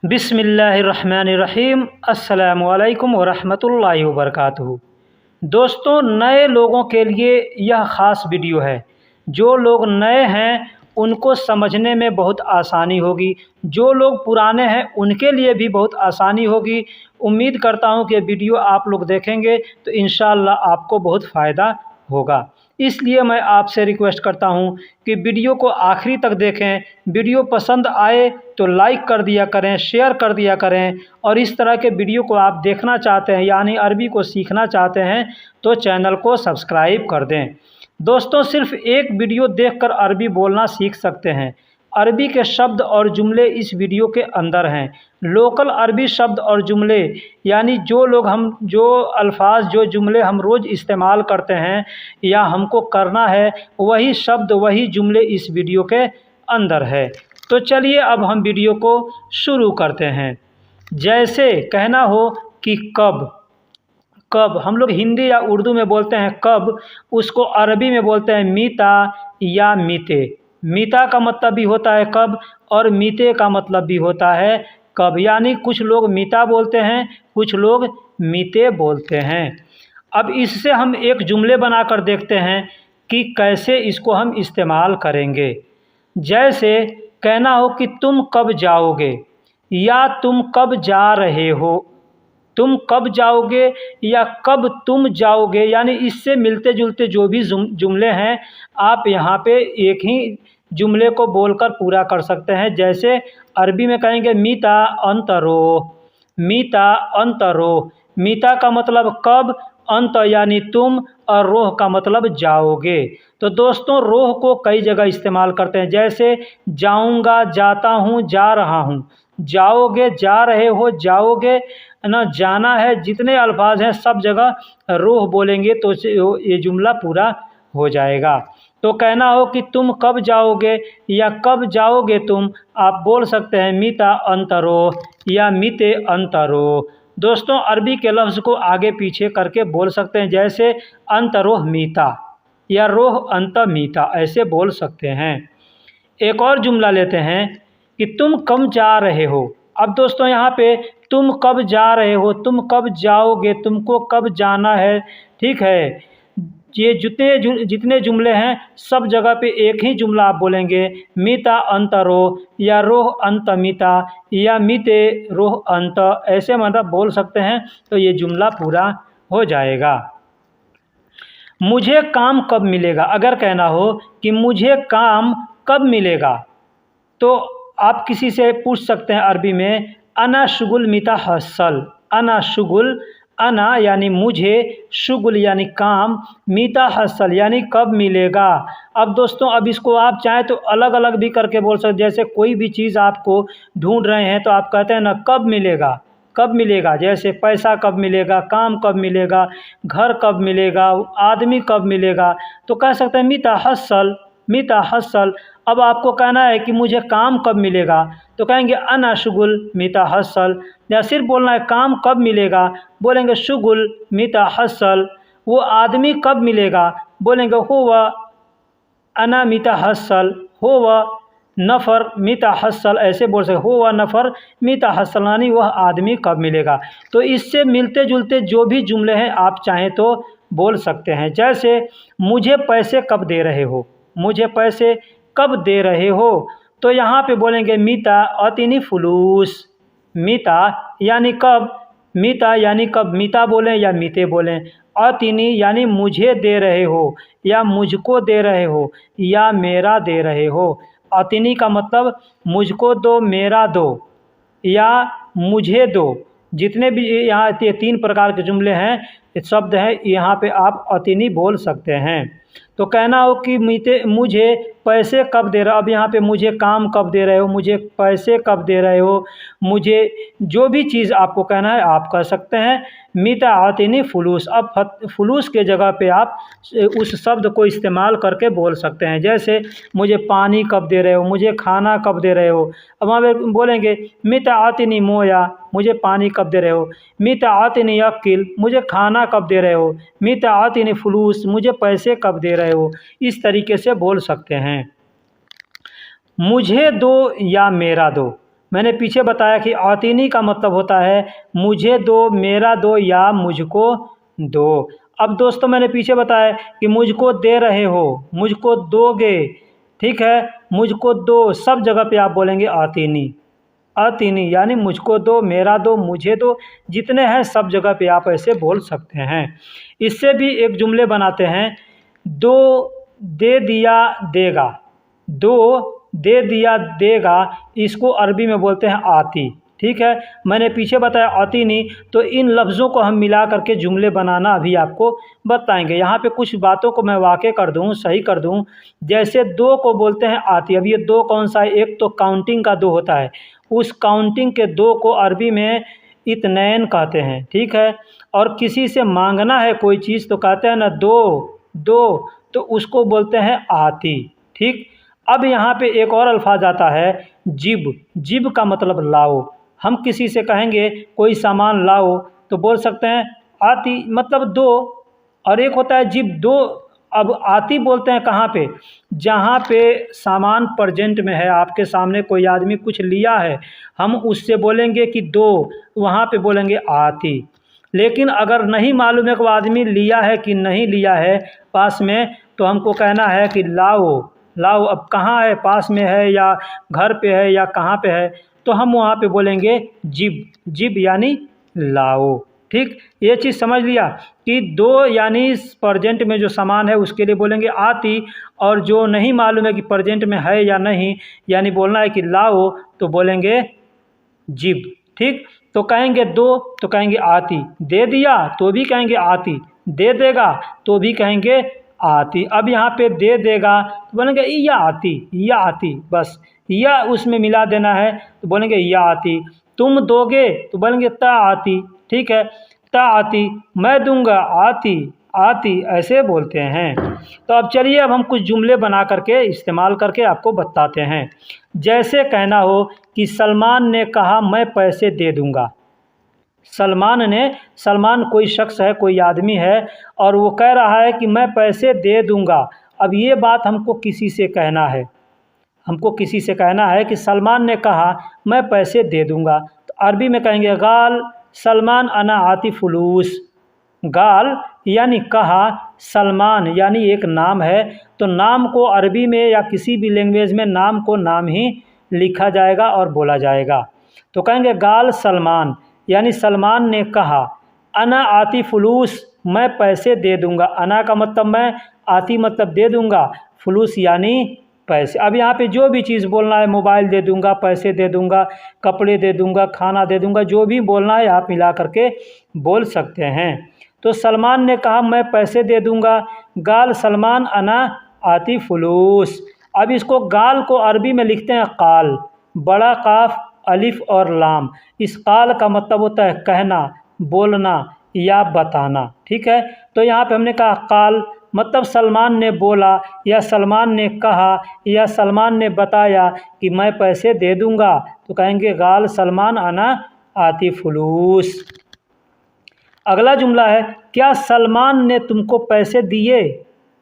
बिस्मिल्लाहिर्रहमानिर्रहीम। अस्सलामुअलैकुम वरहमतुल्लाहि वबरकातुहू। दोस्तों, नए लोगों के लिए यह ख़ास वीडियो है। जो लोग नए हैं उनको समझने में बहुत आसानी होगी, जो लोग पुराने हैं उनके लिए भी बहुत आसानी होगी। उम्मीद करता हूँ कि वीडियो आप लोग देखेंगे तो इंशाअल्लाह आपको बहुत फ़ायदा होगा। इसलिए मैं आपसे रिक्वेस्ट करता हूँ कि वीडियो को आखिरी तक देखें। वीडियो पसंद आए तो लाइक कर दिया करें, शेयर कर दिया करें। और इस तरह के वीडियो को आप देखना चाहते हैं यानी अरबी को सीखना चाहते हैं तो चैनल को सब्सक्राइब कर दें। दोस्तों, सिर्फ एक वीडियो देखकर अरबी बोलना सीख सकते हैं। अरबी के शब्द और जुमले इस वीडियो के अंदर हैं। लोकल अरबी शब्द और जुमले यानी जो अल्फाज जो जुमले हम रोज़ इस्तेमाल करते हैं या हमको करना है वही शब्द वही जुमले इस वीडियो के अंदर है। तो चलिए अब हम वीडियो को शुरू करते हैं। जैसे कहना हो कि कब, कब हम लोग हिंदी या उर्दू में बोलते हैं कब, उसको अरबी में बोलते हैं मीता या मीते। मीता का मतलब भी होता है कब और मीते का मतलब भी होता है कब। यानी कुछ लोग मीता बोलते हैं, कुछ लोग मीते बोलते हैं। अब इससे हम एक जुमले बनाकर देखते हैं कि कैसे इसको हम इस्तेमाल करेंगे। जैसे कहना हो कि तुम कब जाओगे या तुम कब जा रहे हो। तुम कब जाओगे या कब तुम जाओगे, यानी इससे मिलते जुलते जो भी जुमले हैं आप यहाँ पे एक ही जुमले को बोलकर पूरा कर सकते हैं। जैसे अरबी में कहेंगे मीता अंतरो, मीता अंतरो। मीता का मतलब कब, अंत यानी तुम, और रोह का मतलब जाओगे। तो दोस्तों, रोह को कई जगह इस्तेमाल करते हैं। जैसे जाऊंगा, जाता हूँ, जा रहा हूँ। जाओगे, जा रहे हो, जाओगे ना, जाना है, जितने अल्फाज हैं सब जगह रोह बोलेंगे तो ये जुमला पूरा हो जाएगा। तो कहना हो कि तुम कब जाओगे या कब जाओगे तुम, आप बोल सकते हैं मीता अंतरो या मीते अंतरो। दोस्तों, अरबी के लफ्ज़ को आगे पीछे करके बोल सकते हैं। जैसे अंतरोह मीता या रोह अंत मीता, ऐसे बोल सकते हैं। एक और जुमला लेते हैं कि तुम कब जा रहे हो। अब दोस्तों, यहाँ पे तुम कब जा रहे हो, तुम कब जाओगे, तुमको कब जाना है, ठीक है। ये जितने जुमले हैं सब जगह पे एक ही जुमला आप बोलेंगे, मीता अंतरो या रोह अंत मीता या मीते रोह अंत, ऐसे मतलब बोल सकते हैं तो ये जुमला पूरा हो जाएगा। मुझे काम कब मिलेगा, अगर कहना हो कि मुझे काम कब मिलेगा तो आप किसी से पूछ सकते हैं अरबी में अना शुगुल मीता हसल। अना शुगुल, अना यानी मुझे, शुगुल यानी काम, मीता हसल यानी कब मिलेगा। अब दोस्तों, अब इसको आप चाहें तो अलग अलग भी करके बोल सकते। जैसे कोई भी चीज़ आपको ढूंढ रहे हैं तो आप कहते हैं ना कब मिलेगा, कब मिलेगा। जैसे पैसा कब मिलेगा, काम कब मिलेगा, घर कब मिलेगा, आदमी कब मिलेगा, तो कह सकते हैं मीता हसल, मीता हसल। अब आपको कहना है कि मुझे काम कब मिलेगा तो कहेंगे अना शुगुल मीता हसल। या सिर्फ बोलना है काम कब मिलेगा, बोलेंगे शुगुल मीता हसल। वो आदमी कब मिलेगा, बोलेंगे हुवा अना मीता हसल, हुवा नफ़र मीता हसल, ऐसे बोल सकते। हुवा नफ़र मीता हसल यानी वह आदमी कब मिलेगा। तो इससे मिलते जुलते जो भी जुमले हैं आप चाहें तो बोल सकते हैं। जैसे मुझे पैसे कब दे रहे हो, मुझे पैसे कब दे रहे हो, तो यहाँ पे बोलेंगे मीता अतिनी फुलूस। मीता यानी कब, मीता यानी कब, मीता बोलें या मीते बोलें। अतिनी यानी मुझे दे रहे हो या मुझको दे रहे हो या मेरा दे रहे हो। अतिनी का मतलब मुझको दो, मेरा दो या मुझे दो। जितने भी यहाँ ये तीन प्रकार के जुमले हैं, शब्द हैं, यहाँ पे आप अतिनी बोल सकते हैं। तो कहना हो कि मुझे पैसे कब दे रहे हो, अब यहाँ पे मुझे काम कब दे रहे हो, मुझे पैसे कब दे रहे हो, मुझे जो भी चीज़ आपको कहना है आप कह सकते हैं। मीता आतिनी फुलूस, अब फुलूस के जगह पे आप उस शब्द को इस्तेमाल करके बोल सकते हैं। जैसे मुझे पानी कब दे रहे हो, मुझे खाना कब दे रहे हो। अब वहाँ पे बोलेंगे मीता आतिनी मोया, मुझे पानी कब दे रहे हो। मीता आतिनी अक्ल, मुझे खाना कब दे रहे हो। मीता आतिनी फुलूस, मुझे पैसे कब दे रहे हो। इस तरीके से बोल सकते हैं। मुझे दो या मेरा दो, मैंने पीछे बताया कि आतीनी का मतलब होता है मुझे दो, मेरा दो या मुझको दो। अब दोस्तों मैंने पीछे बताया कि मुझको दे रहे हो, मुझको दोगे, ठीक है, मुझको दो, सब जगह पे आप बोलेंगे आतीनी। आतीनी यानी मुझको दो, मेरा दो, मुझे दो, जितने हैं सब जगह पे आप ऐसे बोल सकते हैं। इससे भी एक जुमले बनाते हैं, दो दे दिया देगा, दो दे दिया देगा, इसको अरबी में बोलते हैं आती। ठीक है, मैंने पीछे बताया आती नहीं, तो इन लफ्ज़ों को हम मिला करके जुमले बनाना अभी आपको बताएंगे। यहाँ पे कुछ बातों को मैं वाक़े कर दूँ, सही कर दूँ। जैसे दो को बोलते हैं आती, अब ये दो कौन सा है? एक तो काउंटिंग का दो होता है, उस काउंटिंग के दो को अरबी में इत्नैन कहते हैं। ठीक है, और किसी से मांगना है कोई चीज़ तो कहते हैं ना दो दो, तो उसको बोलते हैं आती। ठीक, अब यहाँ पे एक और अल्फाज आता है जिब। जिब का मतलब लाओ। हम किसी से कहेंगे कोई सामान लाओ तो बोल सकते हैं आती, मतलब दो, और एक होता है जिब दो। अब आती बोलते हैं कहाँ पे? जहाँ पे सामान प्रेजेंट में है, आपके सामने कोई आदमी कुछ लिया है, हम उससे बोलेंगे कि दो, वहाँ पे बोलेंगे आती। लेकिन अगर नहीं मालूम है कि वो आदमी लिया है कि नहीं लिया है पास में, तो हमको कहना है कि लाओ लाओ। अब कहाँ है, पास में है या घर पे है या कहाँ पे है, तो हम वहाँ पे बोलेंगे जिब। जिब यानी लाओ। ठीक, ये चीज़ समझ लिया कि दो यानी प्रेजेंट में जो सामान है उसके लिए बोलेंगे आती, और जो नहीं मालूम है कि प्रेजेंट में है या नहीं, यानी बोलना है कि लाओ, तो बोलेंगे जिब। ठीक, तो कहेंगे दो तो कहेंगे आती, दे दिया तो भी कहेंगे आती, दे देगा तो भी कहेंगे आती। अब यहाँ पे दे देगा तो बोलेंगे या आती, या आती, बस या उसमें मिला देना है तो बोलेंगे या आती। तुम दोगे तो बोलेंगे ता आती। ठीक है, ता आती। मैं दूंगा आती, आती, ऐसे बोलते हैं। तो अब चलिए, अब हम कुछ जुमले बना करके इस्तेमाल करके आपको बताते हैं। जैसे कहना हो कि सलमान ने कहा मैं पैसे दे दूंगा। सलमान ने, सलमान कोई शख्स है, कोई आदमी है, और वो कह रहा है कि मैं पैसे दे दूंगा। अब ये बात हमको किसी से कहना है, हमको किसी से कहना है कि सलमान ने कहा मैं पैसे दे दूंगा, तो अरबी में कहेंगे गाल सलमान अना आती फुलूस। गाल यानी कहा, सलमान यानी एक नाम है, तो नाम को अरबी में या किसी भी लैंग्वेज में नाम को नाम ही लिखा जाएगा और बोला जाएगा। तो कहेंगे गाल सलमान यानी सलमान ने कहा, अना आती फुलूस, मैं पैसे दे दूंगा। अना का मतलब मैं, आती मतलब दे दूंगा, फुलूस यानी पैसे। अब यहाँ पे जो भी चीज़ बोलना है, मोबाइल दे दूंगा, पैसे दे दूंगा, कपड़े दे दूंगा, खाना दे दूंगा, जो भी बोलना है आप मिला करके बोल सकते हैं। तो सलमान ने कहा मैं पैसे दे दूंगा, गाल सलमान अना आती फुलूस। अब इसको गाल को अरबी में लिखते हैं काल, बड़ा काफ अलिफ और लाम। इस काल का मतलब होता है कहना, बोलना या बताना। ठीक है, तो यहाँ पे हमने कहा काल मतलब सलमान ने बोला या सलमान ने कहा या सलमान ने बताया कि मैं पैसे दे दूंगा, तो कहेंगे गाल सलमान अना आती फुलूस। अगला जुमला है क्या सलमान ने तुमको पैसे दिए।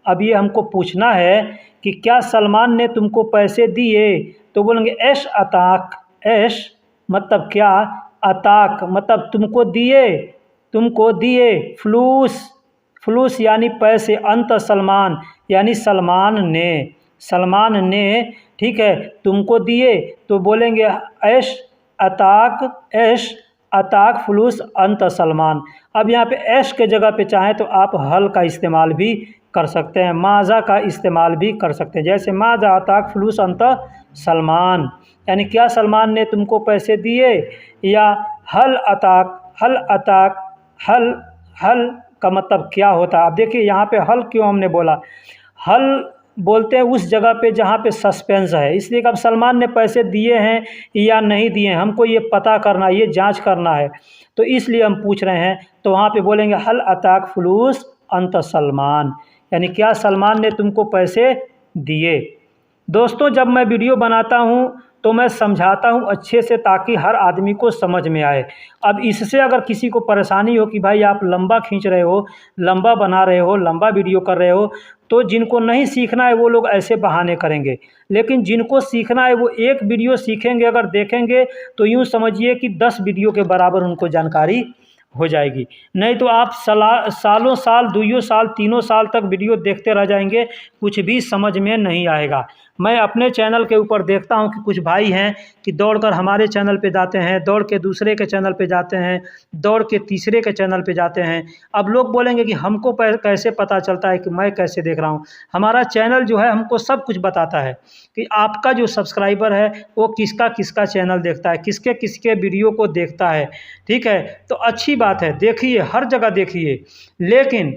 अब ये हमको पूछना है कि क्या सलमान ने तुमको पैसे दिए, तो बोलेंगे ऐश अताक। ऐश मतलब क्या, अताक मतलब तुमको दिए, तुमको दिए। फ्लूस, फ्लूस यानी पैसे। अंत सलमान यानी सलमान ने, सलमान ने, ठीक है, तुमको दिए, तो बोलेंगे ऐश अताक, ऐश अताक फ्लूस अंत सलमान। अब यहाँ पे ऐश के जगह पे चाहें तो आप हल का इस्तेमाल भी कर सकते हैं, माज़ा का इस्तेमाल भी कर सकते हैं। जैसे माज़ा अताक फ्लूस अंत सलमान, यानी क्या सलमान ने तुमको पैसे दिए, या हल अताक। हल अताक, हल, हल का मतलब क्या होता है। अब देखिए यहाँ पे हल क्यों हमने बोला, हल बोलते हैं उस जगह पे जहाँ पे सस्पेंस है, इसलिए कि अब सलमान ने पैसे दिए हैं या नहीं दिए हैं, हमको ये पता करना, ये जांच करना है, तो इसलिए हम पूछ रहे हैं। तो वहाँ पे बोलेंगे हल अताक फुलूस अंत सलमान, यानी क्या सलमान ने तुमको पैसे दिए। दोस्तों जब मैं वीडियो बनाता हूँ तो मैं समझाता हूँ अच्छे से ताकि हर आदमी को समझ में आए। अब इससे अगर किसी को परेशानी हो कि भाई आप लंबा खींच रहे हो, लंबा बना रहे हो, लंबा वीडियो कर रहे हो, तो जिनको नहीं सीखना है वो लोग ऐसे बहाने करेंगे। लेकिन जिनको सीखना है वो एक वीडियो सीखेंगे, अगर देखेंगे तो यूँ समझिए कि 10 वीडियो के बराबर उनको जानकारी हो जाएगी। नहीं तो आप सालों साल, 2 साल, 3 साल तक वीडियो देखते रह जाएंगे, कुछ भी समझ में नहीं आएगा। मैं अपने चैनल के ऊपर देखता हूं कि कुछ भाई हैं कि दौड़कर हमारे चैनल पे जाते हैं, दौड़ के दूसरे के चैनल पे जाते हैं, दौड़ के तीसरे के चैनल पे जाते हैं। अब लोग बोलेंगे कि हमको कैसे पता चलता है कि मैं कैसे देख रहा हूँ? हमारा चैनल जो है हमको सब कुछ बताता है कि आपका जो सब्सक्राइबर है वो किसका किसका चैनल देखता है, किसके किसके वीडियो को देखता है। ठीक है, तो अच्छी बात है, देखिए, हर जगह देखिए। लेकिन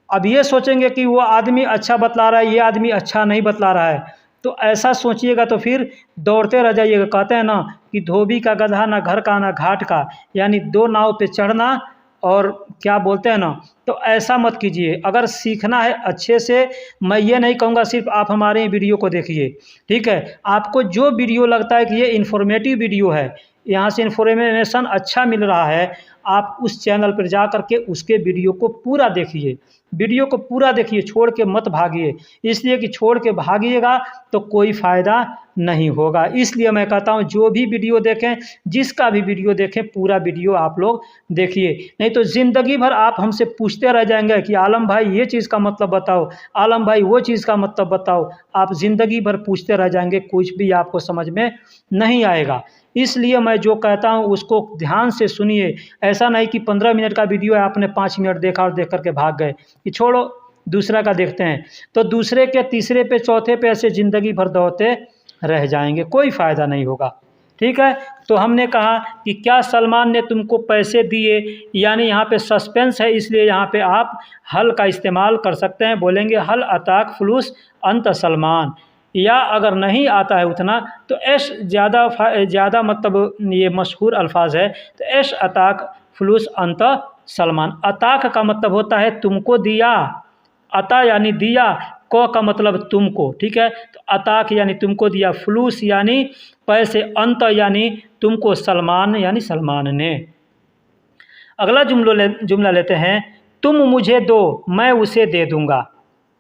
अब ये सोचेंगे कि वो आदमी अच्छा बतला रहा है, ये आदमी अच्छा नहीं बतला रहा है, तो ऐसा सोचिएगा तो फिर दौड़ते रह जाइएगा। कहते हैं ना कि धोबी का गधा ना घर का ना घाट का, यानी 2 नाव पे चढ़ना और क्या बोलते हैं ना, तो ऐसा मत कीजिए। अगर सीखना है अच्छे से, मैं ये नहीं कहूँगा सिर्फ आप हमारे वीडियो को देखिए। ठीक है, आपको जो वीडियो लगता है कि ये इन्फॉर्मेटिव वीडियो है, यहाँ से इन्फॉर्मेशन अच्छा मिल रहा है, आप उस चैनल पर जा कर के उसके वीडियो को पूरा देखिए। वीडियो को पूरा देखिए, छोड़ के मत भागिए। इसलिए कि छोड़ के भागिएगा तो कोई फ़ायदा नहीं होगा। इसलिए मैं कहता हूँ जो भी वीडियो देखें, जिसका भी वीडियो देखें, पूरा वीडियो आप लोग देखिए। नहीं तो ज़िंदगी भर आप हमसे पूछते रह जाएंगे कि आलम भाई ये चीज़ का मतलब बताओ, आलम भाई वो चीज़ का मतलब बताओ। आप ज़िंदगी भर पूछते रह जाएंगे, कुछ भी आपको समझ में नहीं आएगा। इसलिए मैं जो कहता हूँ उसको ध्यान से सुनिए। ऐसा नहीं कि 15 मिनट का वीडियो है, आपने 5 मिनट देखा और देख करके भाग गए कि छोड़ो दूसरा का देखते हैं, तो दूसरे के तीसरे पे चौथे पे ऐसे ज़िंदगी भर दौड़ते रह जाएंगे, कोई फ़ायदा नहीं होगा। ठीक है, तो हमने कहा कि क्या सलमान ने तुमको पैसे दिए, यानी यहाँ पे सस्पेंस है, इसलिए यहाँ पे आप हल का इस्तेमाल कर सकते हैं। बोलेंगे हल अताक फलूस अंत सलमान, या अगर नहीं आता है उतना तो ऐश ज़्यादा मतलब ये मशहूर अल्फाज है, तो ऐश अताक फलूस अंत सलमान। अताक का मतलब होता है तुमको दिया, अता यानी दिया, क का मतलब तुमको। ठीक है, तो अताक यानी तुमको दिया, फलूस यानी पैसे, अंत यानी तुमको, सलमान यानी सलमान ने। अगला जुमला लेते हैं, तुम मुझे दो मैं उसे दे दूंगा।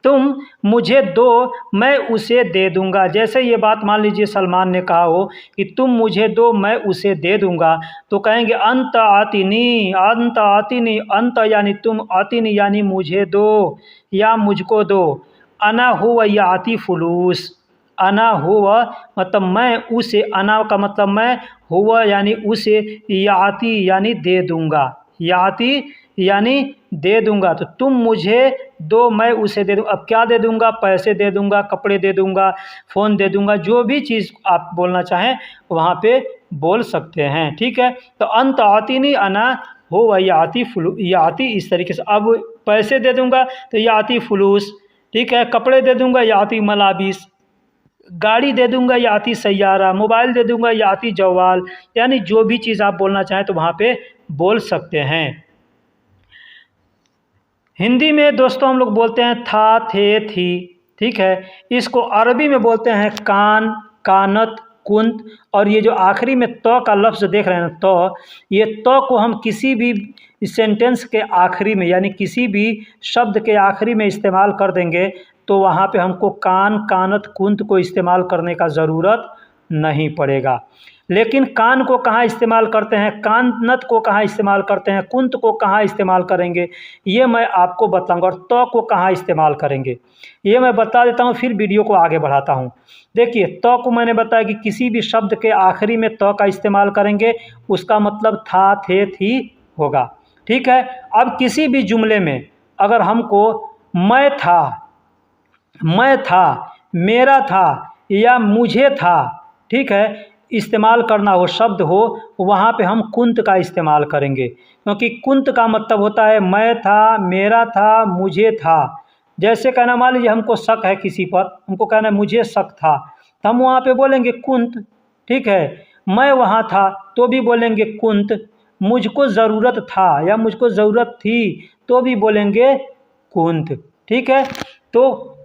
तुम मुझे दो मैं उसे दे दूंगा। जैसे ये बात मान लीजिए सलमान ने कहा हो कि तुम मुझे दो मैं उसे दे दूंगा, तो कहेंगे अंत आतिनी, अंत आतिनी, अंत यानी तुम, आतिनी यानी मुझे दो या मुझको दो। अना हुवा याति फुलूस, अना हुवा मतलब मैं उसे, अना का मतलब मैं, हुआ यानी उसे, याति यानी दे दूंगा, याति यानी दे दूंगा। तो तुम मुझे दो मैं उसे दे दूंगा। अब क्या दे दूंगा? पैसे दे दूंगा, कपड़े दे दूंगा, फ़ोन दे दूंगा, जो भी चीज़ आप बोलना चाहें वहाँ पे बोल सकते हैं। ठीक है, तो अंत आती नहीं, अना हो वह याति याति, इस तरीके से। अब पैसे दे दूंगा तो याति फुलूस, ठीक है, कपड़े दे दूंगा याति मलाबिस, गाड़ी दे दूंगा याति सैयारा, मोबाइल दे दूंगा याति जवाल, यानी जो भी चीज़ आप बोलना चाहें तो वहाँ पे बोल सकते हैं। हिंदी में दोस्तों हम लोग बोलते हैं था, थे, थी। ठीक है, इसको अरबी में बोलते हैं कान, कानत, कुंत। और ये जो आखिरी में तो का लफ्ज़ देख रहे हैं तो, ये तो को हम किसी भी सेंटेंस के आखिरी में, यानी किसी भी शब्द के आखिरी में इस्तेमाल कर देंगे तो वहाँ पे हमको कान, कानत, कुंत को इस्तेमाल करने का ज़रूरत नहीं पड़ेगा। लेकिन कान को कहाँ इस्तेमाल करते हैं, कानत को कहाँ इस्तेमाल करते हैं, कुंत को कहाँ इस्तेमाल करेंगे, ये मैं आपको बताऊंगा। और तो को कहाँ इस्तेमाल करेंगे ये मैं बता देता हूँ, फिर वीडियो को आगे बढ़ाता हूँ। देखिए, तो को मैंने बताया कि किसी भी शब्द के आखिरी में तो का इस्तेमाल करेंगे, उसका मतलब था, थे, थी होगा। ठीक है, अब किसी भी जुमले में अगर हमको मैं था, मेरा था या मुझे था, ठीक है, इस्तेमाल करना हो, शब्द हो, वहाँ पे हम कुंत का इस्तेमाल करेंगे। क्योंकि कुंत का मतलब होता है मैं था, मेरा था, मुझे था। जैसे कहना, मान लीजिए हमको शक है किसी पर, हमको कहना है मुझे शक था, तो हम वहाँ पे बोलेंगे कुंत। ठीक है, मैं वहाँ था तो भी बोलेंगे कुंत, मुझको ज़रूरत था या मुझको ज़रूरत थी तो भी बोलेंगे कुंत। ठीक है, तो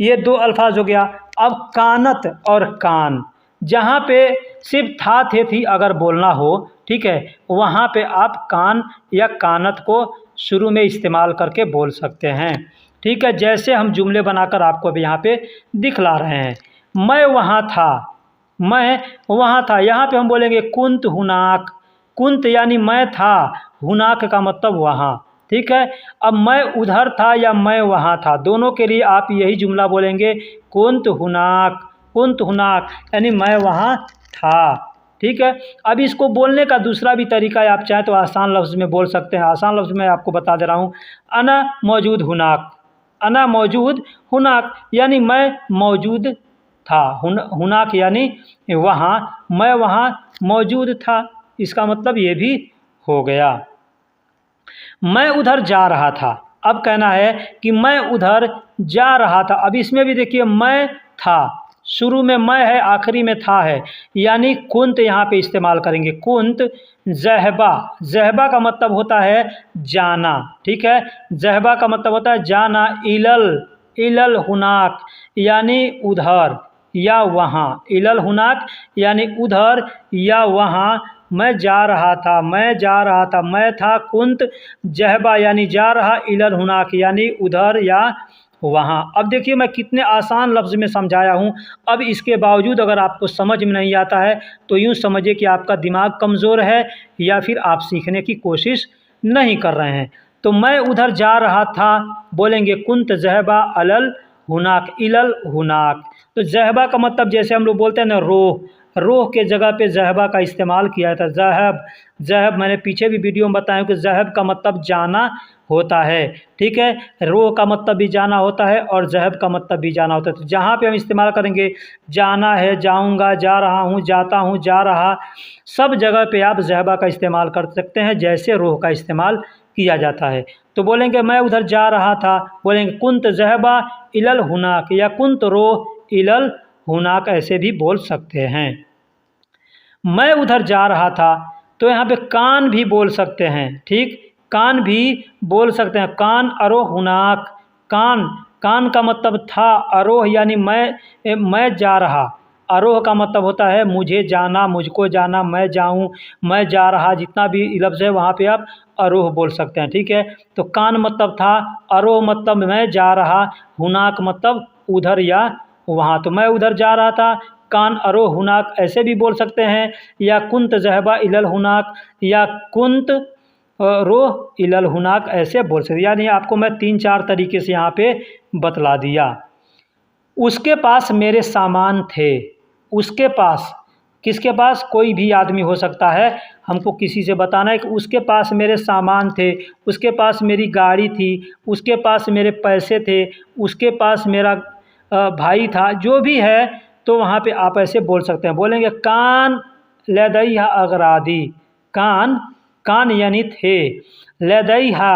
ये दो अल्फाज हो गया। अब कानत और कान, जहाँ पे सिर्फ था थे थी अगर बोलना हो, ठीक है, वहाँ पे आप कान या कानत को शुरू में इस्तेमाल करके बोल सकते हैं। ठीक है, जैसे हम जुमले बनाकर आपको अभी यहाँ पे दिखला रहे हैं। मैं वहाँ था, मैं वहाँ था, यहाँ पे हम बोलेंगे कुंत हुनाक। कुंत यानी मैं था, हुनाक का मतलब वहाँ। ठीक है, अब मैं उधर था या मैं वहाँ था, दोनों के लिए आप यही जुमला बोलेंगे, कुंत हुनाक। कुंत हुनाक यानी मैं वहाँ था। ठीक है, अब इसको बोलने का दूसरा भी तरीका है, आप चाहें तो आसान लफ्ज़ में बोल सकते हैं। आसान लफ्ज़ में आपको बता दे रहा हूँ, अना मौजूद हुनाक। अना मौजूद हुनाक यानी मैं मौजूद था। हुनाक यानी वहाँ, मैं वहाँ मौजूद था, इसका मतलब ये भी हो गया। मैं उधर जा रहा था, अब कहना है कि मैं उधर जा रहा था। अब इसमें भी देखिए मैं था, शुरू में मैं है, आखिरी में था है, यानी कुंत यहाँ पे इस्तेमाल करेंगे। कुंत ज़हबा, ज़हबा का मतलब होता है जाना। ठीक है, ज़हबा का मतलब होता है जाना। इलल, इलल हुनाक यानी उधर या वहाँ। इलल हुनाक यानी उधर या वहाँ मैं जा रहा था, मैं जा रहा था, मैं था। कुंत ज़हबा यानी जा रहा, इलल हुनाक यानी उधर या वहाँ। अब देखिए मैं कितने आसान लफ्ज़ में समझाया हूँ। अब इसके बावजूद अगर आपको समझ में नहीं आता है तो यूँ समझिए कि आपका दिमाग कमज़ोर है या फिर आप सीखने की कोशिश नहीं कर रहे हैं। तो मैं उधर जा रहा था, बोलेंगे कुंत ज़हबा अलल हुनाक, इलल हुनाक। तो ज़हबा का मतलब जैसे हम लोग बोलते हैं ना रोह, रोह के जगह पे ज़हबा का इस्तेमाल किया था। ज़हब, ज़हब मैंने पीछे भी वीडियो में बताया कि ज़हब का मतलब जाना होता है। ठीक है, रोह का मतलब भी जाना होता है और ज़हब का मतलब भी जाना होता है। तो जहाँ पे हम इस्तेमाल करेंगे जाना है, जाऊँगा, जा रहा हूँ, जाता हूँ, जा रहा, सब जगह पे आप ज़हबा का इस्तेमाल कर सकते हैं जैसे रोह का इस्तेमाल किया जाता है। तो बोलेंगे मैं उधर जा रहा था, बोलेंगे कुंत ज़हबा इलल हुनाक या कुंत रोह इलल हुनाक, ऐसे भी बोल सकते हैं। मैं उधर जा रहा था, तो यहाँ पे कान भी बोल सकते हैं। ठीक, कान भी बोल सकते हैं। कान अरोह हुनाक, कान, कान का मतलब था, अरोह यानी मैं जा रहा। अरोह का मतलब होता है मुझे जाना, मुझको जाना, मैं जाऊं, मैं जा रहा, जितना भी लफ्ज़ है वहाँ पे आप अरोह बोल सकते हैं। ठीक है, तो कान मतलब था, अरोह मतलब मैं जा रहा, हुनाक मतलब उधर या वहाँ। तो मैं उधर जा रहा था, कान अरो हुनाक ऐसे भी बोल सकते हैं, या कुंत ज़हबा इलल हुनाक या कुंत रोह इलल हुनाक ऐसे बोल सकते। यानी आपको मैं 3-4 तरीके से यहाँ पे बतला दिया। उसके पास मेरे सामान थे, उसके पास, किसके पास, कोई भी आदमी हो सकता है, हमको किसी से बताना है कि उसके पास मेरे सामान थे, उसके पास मेरी गाड़ी थी, उसके पास मेरे पैसे थे, उसके पास मेरा भाई था, जो भी है, तो वहाँ पे आप ऐसे बोल सकते हैं। बोलेंगे कान लदैहा अगरादी, कान, कान यानी थे, लदैहा,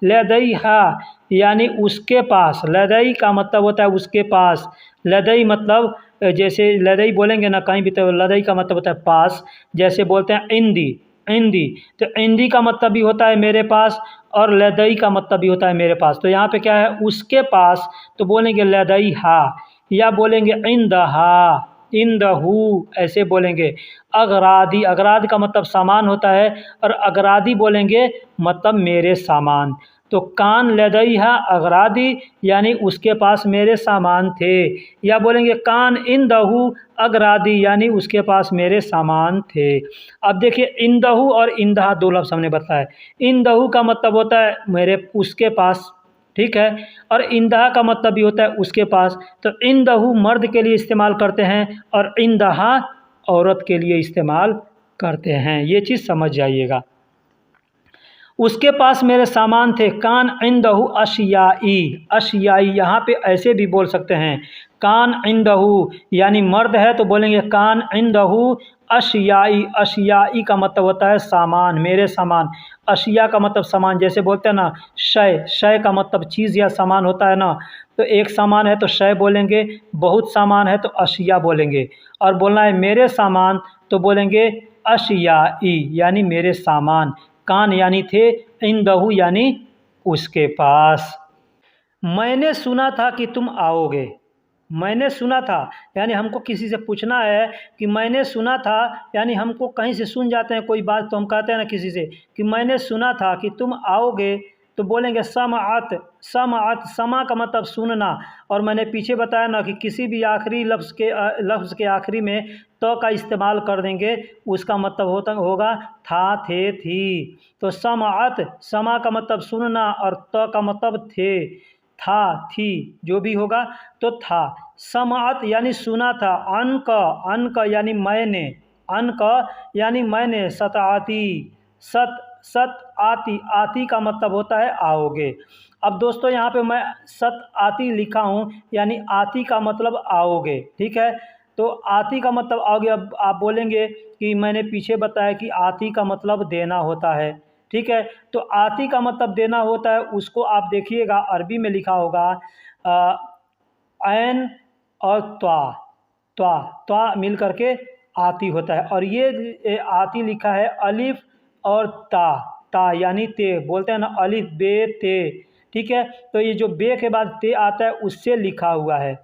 लदैहा यानी उसके पास, लदई का मतलब होता है उसके पास। लदई मतलब जैसे लदई बोलेंगे ना कहीं भी, तो लदई का मतलब होता है पास। जैसे बोलते हैं इंदी, इंदी, तो इंदी का मतलब भी होता है मेरे पास और लदई का मतलब भी होता है मेरे पास। तो यहाँ पे क्या है, उसके पास, तो बोलेंगे लदई हा, या बोलेंगे इंदहा, इंदहू ऐसे बोलेंगे। अगरादी, अगराद का मतलब सामान होता है और अगरादी बोलेंगे मतलब मेरे सामान। तो कान लदैहा अगरादी यानी उसके पास मेरे सामान थे, या बोलेंगे कान इंदहू अगरादी यानी उसके पास मेरे सामान थे। अब देखिए इंदहू और इंदहा दो लफ्ज़ हमने बताया। इंदहू का मतलब होता है मेरे, उसके पास, ठीक है, और इंदहा का मतलब भी होता है उसके पास। तो इंदहू मर्द के लिए इस्तेमाल करते हैं और इंदहा औरत के लिए इस्तेमाल करते हैं, ये चीज़ समझ जाइएगा। उसके पास मेरे सामान थे, कान इंदहू अशियाई, अशियाई यहाँ पे ऐसे भी बोल सकते हैं। कान इंदहू यानी मर्द है तो बोलेंगे कान इंदहू अशियाई, अशियाई का मतलब होता है सामान, मेरे सामान। अशिया का मतलब सामान, जैसे बोलते हैं ना शय, शय का मतलब चीज़ या सामान होता है ना, तो एक सामान है तो शय बोलेंगे, बहुत सामान है तो अशिया बोलेंगे, और बोलना है मेरे सामान तो बोलेंगे अशियाई यानी मेरे सामान। कान यानी थे, इंदहू यानी उसके पास। मैंने सुना था कि तुम आओगे, मैंने सुना था, यानी हमको किसी से पूछना है कि मैंने सुना था, यानी हमको कहीं से सुन जाते हैं कोई बात तो हम कहते हैं ना किसी से कि मैंने सुना था कि तुम आओगे, तो बोलेंगे समाअत। समाअत, समा का मतलब सुनना। और मैंने पीछे बताया ना कि किसी भी आखिरी लफ्ज़ के आखिरी में तो का इस्तेमाल कर देंगे, उसका मतलब होगा था, थे, थी। तो समाअत, समा का मतलब सुनना और तो का मतलब थे, था, थी, जो भी होगा तो था। समाअत यानी सुना था। अनक, अनक यानी मैंने, अनक यानी मैंने। सतआती, सत, सत आती, आती का मतलब होता है आओगे। अब दोस्तों यहाँ पे मैं सत आती लिखा हूँ, यानी आती का मतलब आओगे, ठीक है। तो आती का मतलब आओगे। अब आप बोलेंगे कि मैंने पीछे बताया कि आती का मतलब देना होता है, ठीक है। तो आती का मतलब देना होता है, उसको आप देखिएगा अरबी में लिखा होगा ऐन और त्वा, त्वा, त्वा मिल करके आती होता है। और ये आती लिखा है अलिफ और ता, ता यानी ते, बोलते हैं ना अलिफ बे ते, ठीक है। तो ये जो बे के बाद ते आता है उससे लिखा हुआ है,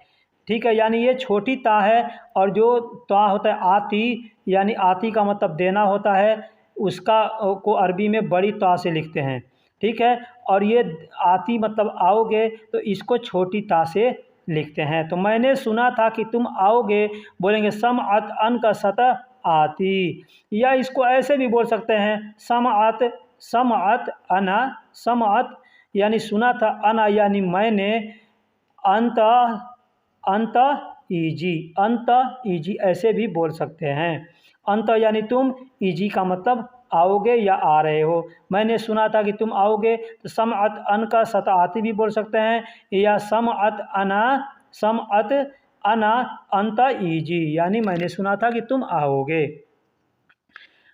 ठीक है। यानी ये छोटी ता है। और जो ता होता है आती, यानी आती का मतलब देना होता है, उसका को अरबी में बड़ी ता से लिखते हैं, ठीक है। और ये आती मतलब आओगे, तो इसको छोटी ता से लिखते हैं। तो मैंने सुना था कि तुम आओगे, बोलेंगे समअत अन का सतह आती। या इसको ऐसे भी बोल सकते हैं समअत, समअत अना, समअत यानी सुना था, अना यानी मैंने, अंत, अंत ईजी, अंत ईजी ऐसे भी बोल सकते हैं। अंत यानी तुम, ईजी का मतलब आओगे या आ रहे हो। मैंने सुना था कि तुम आओगे, तो समअत अन का सतआती भी बोल सकते हैं, या समअत अना, समअत अना अंत ईजी, यानी मैंने सुना था कि तुम आओगे।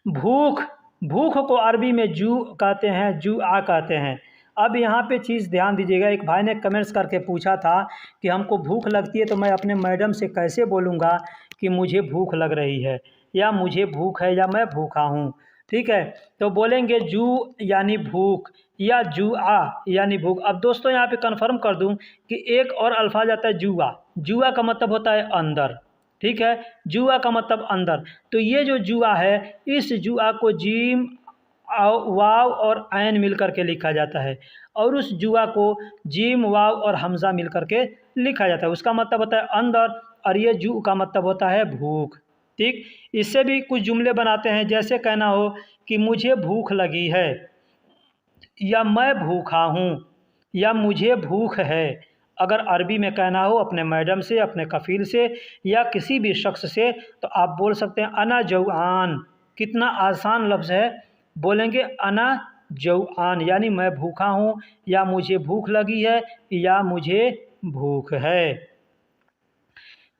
भूख, भूख को अरबी में जू कहते हैं, जू आ कहते हैं। अब यहाँ पे चीज़ ध्यान दीजिएगा, एक भाई ने कमेंट्स करके पूछा था कि हमको भूख लगती है तो मैं अपने मैडम से कैसे बोलूँगा कि मुझे भूख लग रही है, या मुझे भूख है, या मैं भूखा हूँ, ठीक है। तो बोलेंगे जू यानी भूख, या जुआ यानी भूख। अब दोस्तों यहाँ पे कंफर्म कर दूँ कि एक और अल्फाज आता है जुआ, जुआ का मतलब होता है अंदर, ठीक है। जुआ का मतलब अंदर। तो ये जो जुआ है, इस जुआ को जीम वाव और ऐन मिल करके लिखा जाता है, और उस जुआ को जीम वाव और हमज़ा मिल करके लिखा जाता है। उसका मतलब होता है अंदर, और ये जू का मतलब होता है भूख, ठीक। इससे भी कुछ जुमले बनाते हैं, जैसे कहना हो कि मुझे भूख लगी है, या मैं भूखा हूँ, या मुझे भूख है। अगर अरबी में कहना हो अपने मैडम से, अपने कफ़ील से, या किसी भी शख्स से, तो आप बोल सकते हैं अना जौआन। कितना आसान लफ्ज़ है। बोलेंगे अना जौआन, यानी मैं भूखा हूँ, या मुझे भूख लगी है, या मुझे भूख है।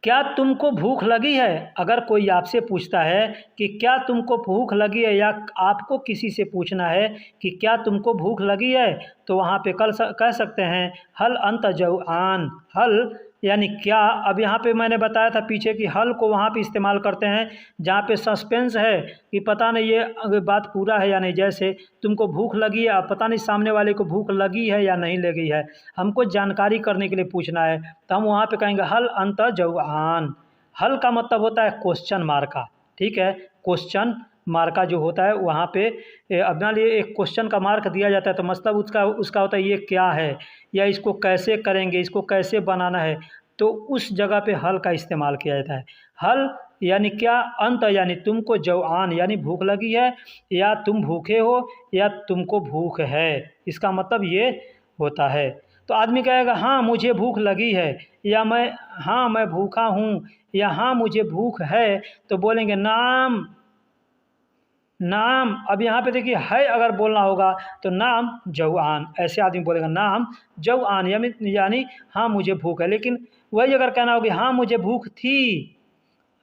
क्या तुमको भूख लगी है? अगर कोई आपसे पूछता है कि क्या तुमको भूख लगी है, या आपको किसी से पूछना है कि क्या तुमको भूख लगी है, तो वहाँ पे कह सकते हैं हल अंत जौआन। हल यानी क्या। अब यहाँ पे मैंने बताया था पीछे कि हल को वहाँ पे इस्तेमाल करते हैं जहाँ पे सस्पेंस है कि पता नहीं ये बात पूरा है या नहीं। जैसे तुमको भूख लगी है, अब पता नहीं सामने वाले को भूख लगी है या नहीं लगी है, हमको जानकारी करने के लिए पूछना है, तो हम वहाँ पे कहेंगे हल अंत जौआन। हल का मतलब होता है क्वेश्चन मार्क का, ठीक है। क्वेश्चन मार्क का जो होता है वहाँ पे अपना लिए एक क्वेश्चन का मार्क दिया जाता है, तो मतलब उसका होता है ये क्या है, या इसको कैसे करेंगे, इसको कैसे बनाना है, तो उस जगह पे हल का इस्तेमाल किया जाता है। हल यानी क्या, अंत यानी तुमको, जौआन यानी भूख लगी है, या तुम भूखे हो, या तुमको भूख है, इसका मतलब ये होता है। तो आदमी कहेगा हाँ मुझे भूख लगी है, या मैं भूखा हूँ, या हाँ मुझे भूख है, तो बोलेंगे नाम, नाम। अब यहाँ पे देखिए है अगर बोलना होगा तो नाम जौआन, ऐसे आदमी बोलेगा नाम जौआन, यानी हाँ मुझे भूख है। लेकिन वही अगर कहना होगा हाँ मुझे भूख थी,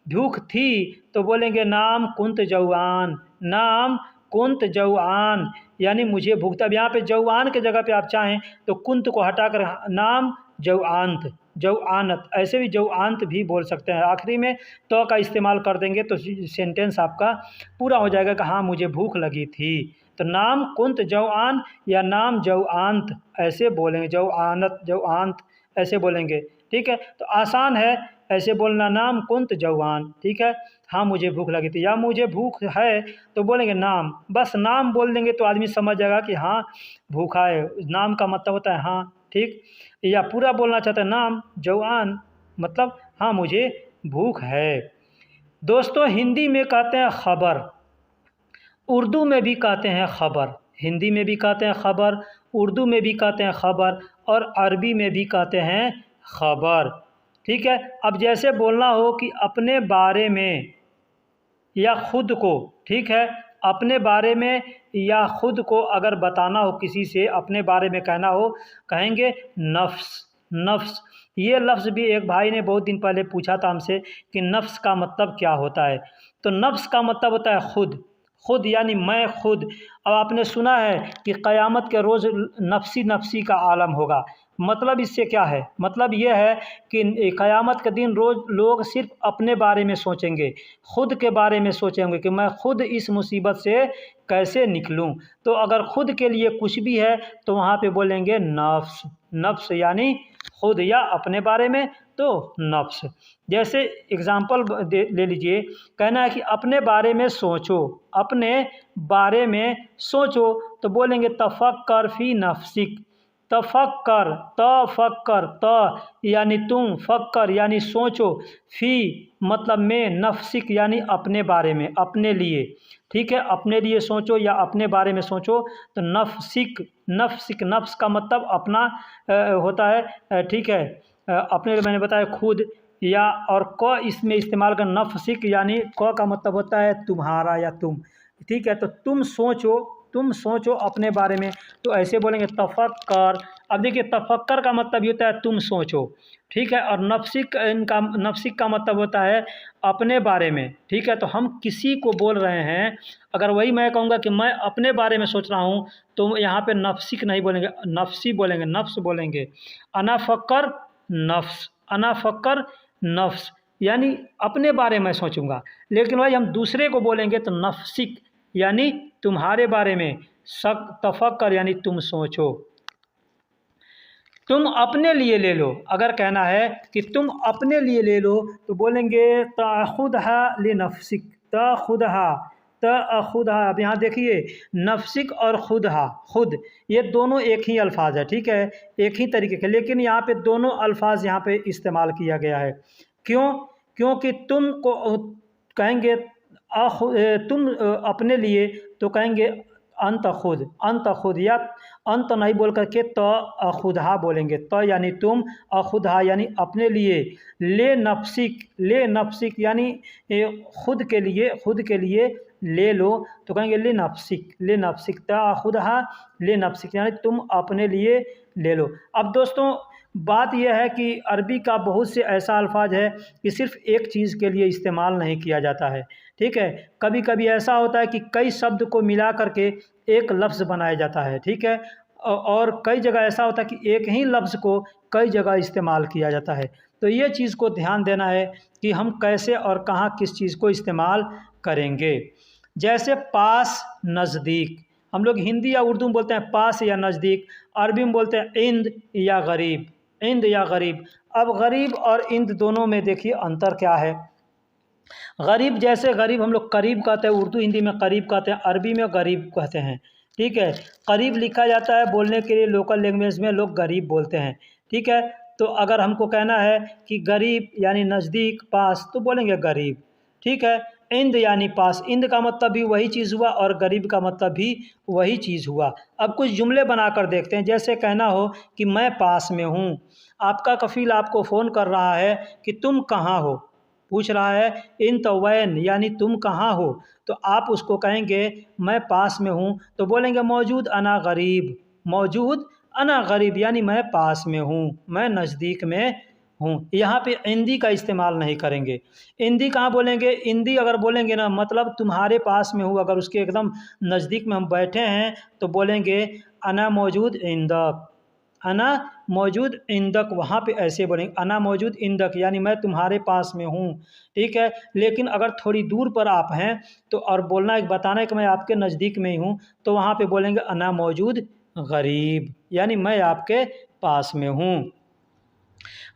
भूख थी, तो बोलेंगे नाम कुंत जौआन, नाम कुंत जौआन, यानी मुझे भूख। तब यहाँ पे जौआन के जगह पे आप चाहें तो कुंत को हटाकर नाम जौआनत, जौआनत, ऐसे भी जौआनत भी बोल सकते हैं। आखिरी में तो का इस्तेमाल कर देंगे तो सेंटेंस आपका पूरा हो जाएगा कि हाँ मुझे भूख लगी थी। तो नाम कुंत जौआन या नाम जौआनत ऐसे बोलेंगे, जौआनत, जौआनत ऐसे बोलेंगे। ठीक है। तो आसान है ऐसे बोलना, नाम कुंत जवान, ठीक है। हाँ मुझे भूख लगी थी या मुझे भूख है तो बोलेंगे नाम, बस नाम बोल देंगे तो आदमी समझ जाएगा कि हाँ भूखा है, नाम का मतलब होता है हाँ, ठीक। या पूरा बोलना चाहता है नाम जवान, मतलब हाँ मुझे भूख है। दोस्तों हिंदी में कहते हैं खबर, उर्दू में भी कहते हैं खबर, हिंदी में भी कहते हैं खबर, उर्दू में भी कहते हैं खबर और अरबी में भी कहते हैं खबर, ठीक है। अब जैसे बोलना हो कि अपने बारे में या खुद को, ठीक है, अपने बारे में या खुद को अगर बताना हो किसी से, अपने बारे में कहना हो, कहेंगे नफ्स। नफ्स ये लफ्ज़ भी एक भाई ने बहुत दिन पहले पूछा था हमसे कि नफ्स का मतलब क्या होता है। तो नफ्स का मतलब होता है खुद, खुद यानी मैं खुद। अब आपने सुना है कि क़यामत के रोज़ नफसी नफसी का आलम होगा, मतलब इससे क्या है, मतलब ये है कि क़यामत के दिन रोज़ लोग सिर्फ अपने बारे में सोचेंगे, खुद के बारे में सोचेंगे कि मैं खुद इस मुसीबत से कैसे निकलूं। तो अगर खुद के लिए कुछ भी है तो वहाँ पे बोलेंगे नफ्स। नफ्स यानी खुद या अपने बारे में, तो नफ्स। जैसे एग्ज़ाम्पल ले लीजिए, कहना है कि अपने बारे में सोचो, अपने बारे में सोचो, तो बोलेंगे तफक्कर फ़ी नफ्सिक। तफक्कर, तफक्कर, त यानी तुम, फक्कर यानी सोचो, फ़ी मतलब में, नफ्सिक यानी अपने बारे में, अपने लिए, ठीक है, अपने लिए सोचो या अपने बारे में सोचो। तो नफ्सिक, नफ्सिक, नफ्स का मतलब अपना होता है, ठीक है। अपने मैंने बताया खुद, या और क इसमें इस्तेमाल कर नफ्सिक यानी क का मतलब होता है तुम्हारा या तुम, ठीक है। तो तुम सोचो, तुम सोचो अपने बारे में, तो ऐसे बोलेंगे तफक्कर। अब देखिए तफक्कर का मतलब ये होता है तुम सोचो, ठीक है, और नफ्सिक, इनका नफ्सिक का मतलब होता है अपने बारे में, ठीक है। तो हम किसी को बोल रहे हैं, अगर वही मैं कहूँगा कि मैं अपने बारे में सोच रहा हूँ, तो यहाँ पे नफ्सिक नहीं बोलेंगे, नफ्सी बोलेंगे, नफ्स बोलेंगे। अना फक्कर नफ्स, अना फक्कर नफ्स यानी अपने बारे में सोचूंगा। लेकिन भाई हम दूसरे को बोलेंगे तो नफ्सिक यानी तुम्हारे बारे में, शक तफक्कर यानी तुम सोचो। तुम अपने लिए ले लो, अगर कहना है कि तुम अपने लिए ले लो तो बोलेंगे ताखुदहा लिनफ्सिक, ताखुदहा, ताखुदहा। अब यहाँ देखिए नफ्सिक और खुदहा, खुद ये दोनों एक ही अल्फाज है, ठीक है, एक ही तरीके के, लेकिन यहाँ पे दोनों अल्फाज यहाँ पे इस्तेमाल किया गया है। क्यों? क्योंकि तुम को कहेंगे तुम अपने लिए तो कहेंगे अंत खुद, अंत खुद, या अंत नहीं बोल करके तो अखुदहा बोलेंगे, तो यानी तुम, अखुदहा यानी अपने लिए, ले नफ्सिक, ले नफ्सिक यानी खुद के लिए, खुद के लिए ले लो, तो कहेंगे ले नफ्सिक, ले नफ्सिक, खुदहा ले नफ्सिक यानी तुम अपने लिए ले लो। अब दोस्तों बात यह है कि अरबी का बहुत से ऐसा अल्फाज है कि सिर्फ़ एक चीज़ के लिए इस्तेमाल नहीं किया जाता है, ठीक है। कभी कभी ऐसा होता है कि कई शब्द को मिला करके एक लफ्ज़ बनाया जाता है, ठीक है, और कई जगह ऐसा होता है कि एक ही लफ्ज़ को कई जगह इस्तेमाल किया जाता है। तो ये चीज़ को ध्यान देना है कि हम कैसे और कहाँ किस चीज़ को इस्तेमाल करेंगे। जैसे पास, नज़दीक, हम लोग हिंदी या उर्दू में बोलते हैं पास या नज़दीक, अरबी में बोलते हैं इंद या गरीब, इंद या गरीब। अब गरीब और इंद दोनों में देखिए अंतर क्या है। गरीब, जैसे गरीब हम लोग करीब कहते हैं, उर्दू हिंदी में करीब कहते हैं, अरबी में गरीब कहते हैं, ठीक है। करीब लिखा जाता है, बोलने के लिए लोकल लैंग्वेज में लोग गरीब बोलते हैं, ठीक है। तो अगर हमको कहना है कि गरीब यानी नज़दीक, पास, तो बोलेंगे गरीब, ठीक है। इंद यानी पास, इंद का मतलब भी वही चीज़ हुआ और गरीब का मतलब भी वही चीज़ हुआ। अब कुछ जुमले बनाकर देखते हैं। जैसे कहना हो कि मैं पास में हूँ, आपका कफ़ील आपको फ़ोन कर रहा है कि तुम कहाँ हो, पूछ रहा है इन तवैन यानी तुम कहाँ हो, तो आप उसको कहेंगे मैं पास में हूँ, तो बोलेंगे मौजूद अना गरीब, मौजूद अना गरीब यानी मैं पास में हूँ, मैं नज़दीक में हूँ। यहाँ पे इंदी का इस्तेमाल नहीं करेंगे। इंदी कहाँ बोलेंगे? इंदी अगर बोलेंगे ना मतलब तुम्हारे पास में हूँ, अगर उसके एकदम नज़दीक में हम बैठे हैं तो बोलेंगे अना मौजूद इंदक, अना मौजूद इंदक, वहाँ पे ऐसे बोलेंगे अना मौजूद इंदक यानी मैं तुम्हारे पास में हूँ, ठीक है। लेकिन अगर थोड़ी दूर पर आप हैं तो और बोलना है, बताना है कि मैं आपके नज़दीक में ही हूँ, तो वहाँ पे बोलेंगे अना मौजूद गरीब यानी मैं आपके पास में हूँ।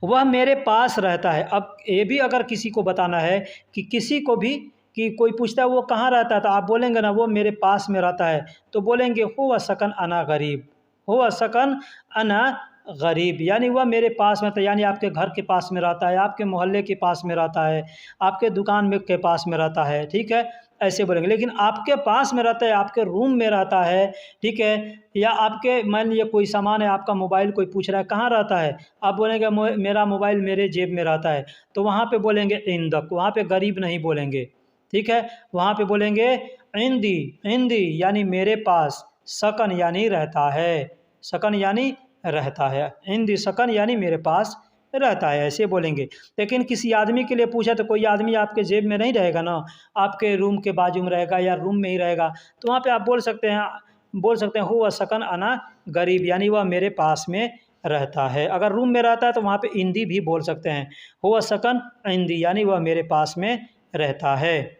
वह मेरे पास रहता है। अब ये भी अगर किसी को बताना है कि किसी को भी कि कोई पूछता है वो कहाँ रहता है, तो आप बोलेंगे ना वो मेरे पास में रहता है, तो बोलेंगे हुवा सकन अना गरीब, हुवा सकन अना गरीब, यानी वह मेरे पास में रहता है, यानी आपके घर के पास में रहता है, आपके मोहल्ले के पास में रहता है, आपके दुकान में के पास में रहता है, ठीक है, ऐसे बोलेंगे। लेकिन आपके पास में रहता है, आपके रूम में रहता है, ठीक है, या आपके मान लीजिए कोई सामान है, आपका मोबाइल कोई पूछ रहा है कहाँ रहता है, आप बोलेंगे मेरा मोबाइल मेरे जेब में रहता है, तो वहाँ पे बोलेंगे इंदक, वहाँ पे गरीब नहीं बोलेंगे, ठीक है, वहाँ पे बोलेंगे इंदी, इंदी यानी मेरे पास, सकन यानी रहता है, सकन यानी रहता है, इंदी सकन यानी मेरे पास रहता है, ऐसे बोलेंगे। लेकिन किसी आदमी के लिए पूछा तो कोई आदमी आपके जेब में नहीं रहेगा ना, आपके रूम के बाजू में रहेगा या रूम में ही रहेगा, तो वहाँ पे आप बोल सकते हैं हुआ सकन अना गरीब, यानी वह मेरे पास में रहता है। अगर रूम में रहता है तो वहाँ पे इंदी भी बोल सकते हैं, हुआ सकन इंदी यानी वह मेरे पास में रहता है।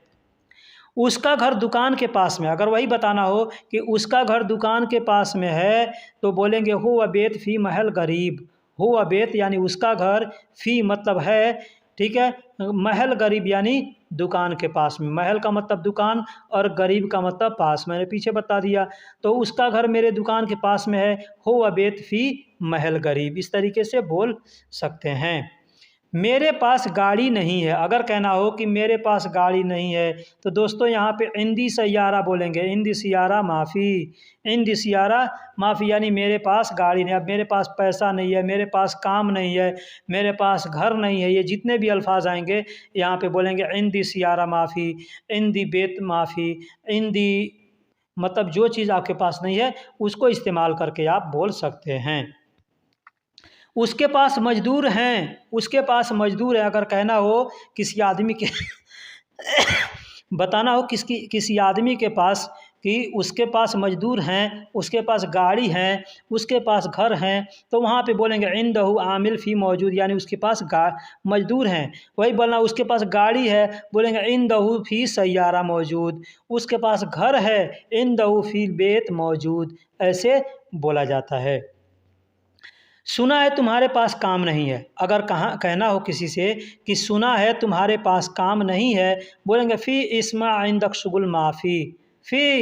उसका घर दुकान के पास में, अगर वही बताना हो कि उसका घर दुकान के पास में है, तो बोलेंगे हुआ बेत फ़ी महल गरीब, हुआ बेत यानी उसका घर, फ़ी मतलब है, ठीक है, महल गरीब यानी दुकान के पास में, महल का मतलब दुकान और गरीब का मतलब पास, मैंने पीछे बता दिया। तो उसका घर मेरे दुकान के पास में है, हुआ बेत फ़ी महल गरीब, इस तरीके से बोल सकते हैं। मेरे पास गाड़ी नहीं है, अगर कहना हो कि मेरे पास गाड़ी नहीं है, तो दोस्तों यहाँ पे इंदी सैयारा बोलेंगे, इंदी सियारा माफ़ी, इंदी सियारा माफ़ी यानी मेरे पास गाड़ी नहीं। अब मेरे पास पैसा नहीं है, मेरे पास काम नहीं है, मेरे पास घर नहीं है, ये जितने भी अल्फाज आएंगे यहाँ पे बोलेंगे इंदी सियारा माफ़ी, इंदी बेत माफ़ी, इंदी मतलब जो चीज़ आपके पास नहीं है उसको इस्तेमाल करके आप बोल सकते हैं। उसके पास मजदूर हैं, उसके पास मजदूर है, अगर कहना हो किसी आदमी के बताना हो किसी आदमी के पास कि उसके पास मजदूर हैं, उसके पास गाड़ी है, उसके पास घर हैं, तो वहाँ पे बोलेंगे इंदहु आमिल फ़ी मौजूद, यानी उसके पास मजदूर हैं। वही बोलना उसके पास गाड़ी है, बोलेंगे इंदहु फ़ी सैयारा मौजूद, उसके पास घर है, इंदहु फ़ी बेत मौजूद, ऐसे बोला जाता है। सुना है तुम्हारे पास काम नहीं है, अगर कहना हो किसी से कि सुना है तुम्हारे पास काम नहीं है, बोलेंगे फ़ी इस्मा इंदक शुगुल माफ़ी, फ़ी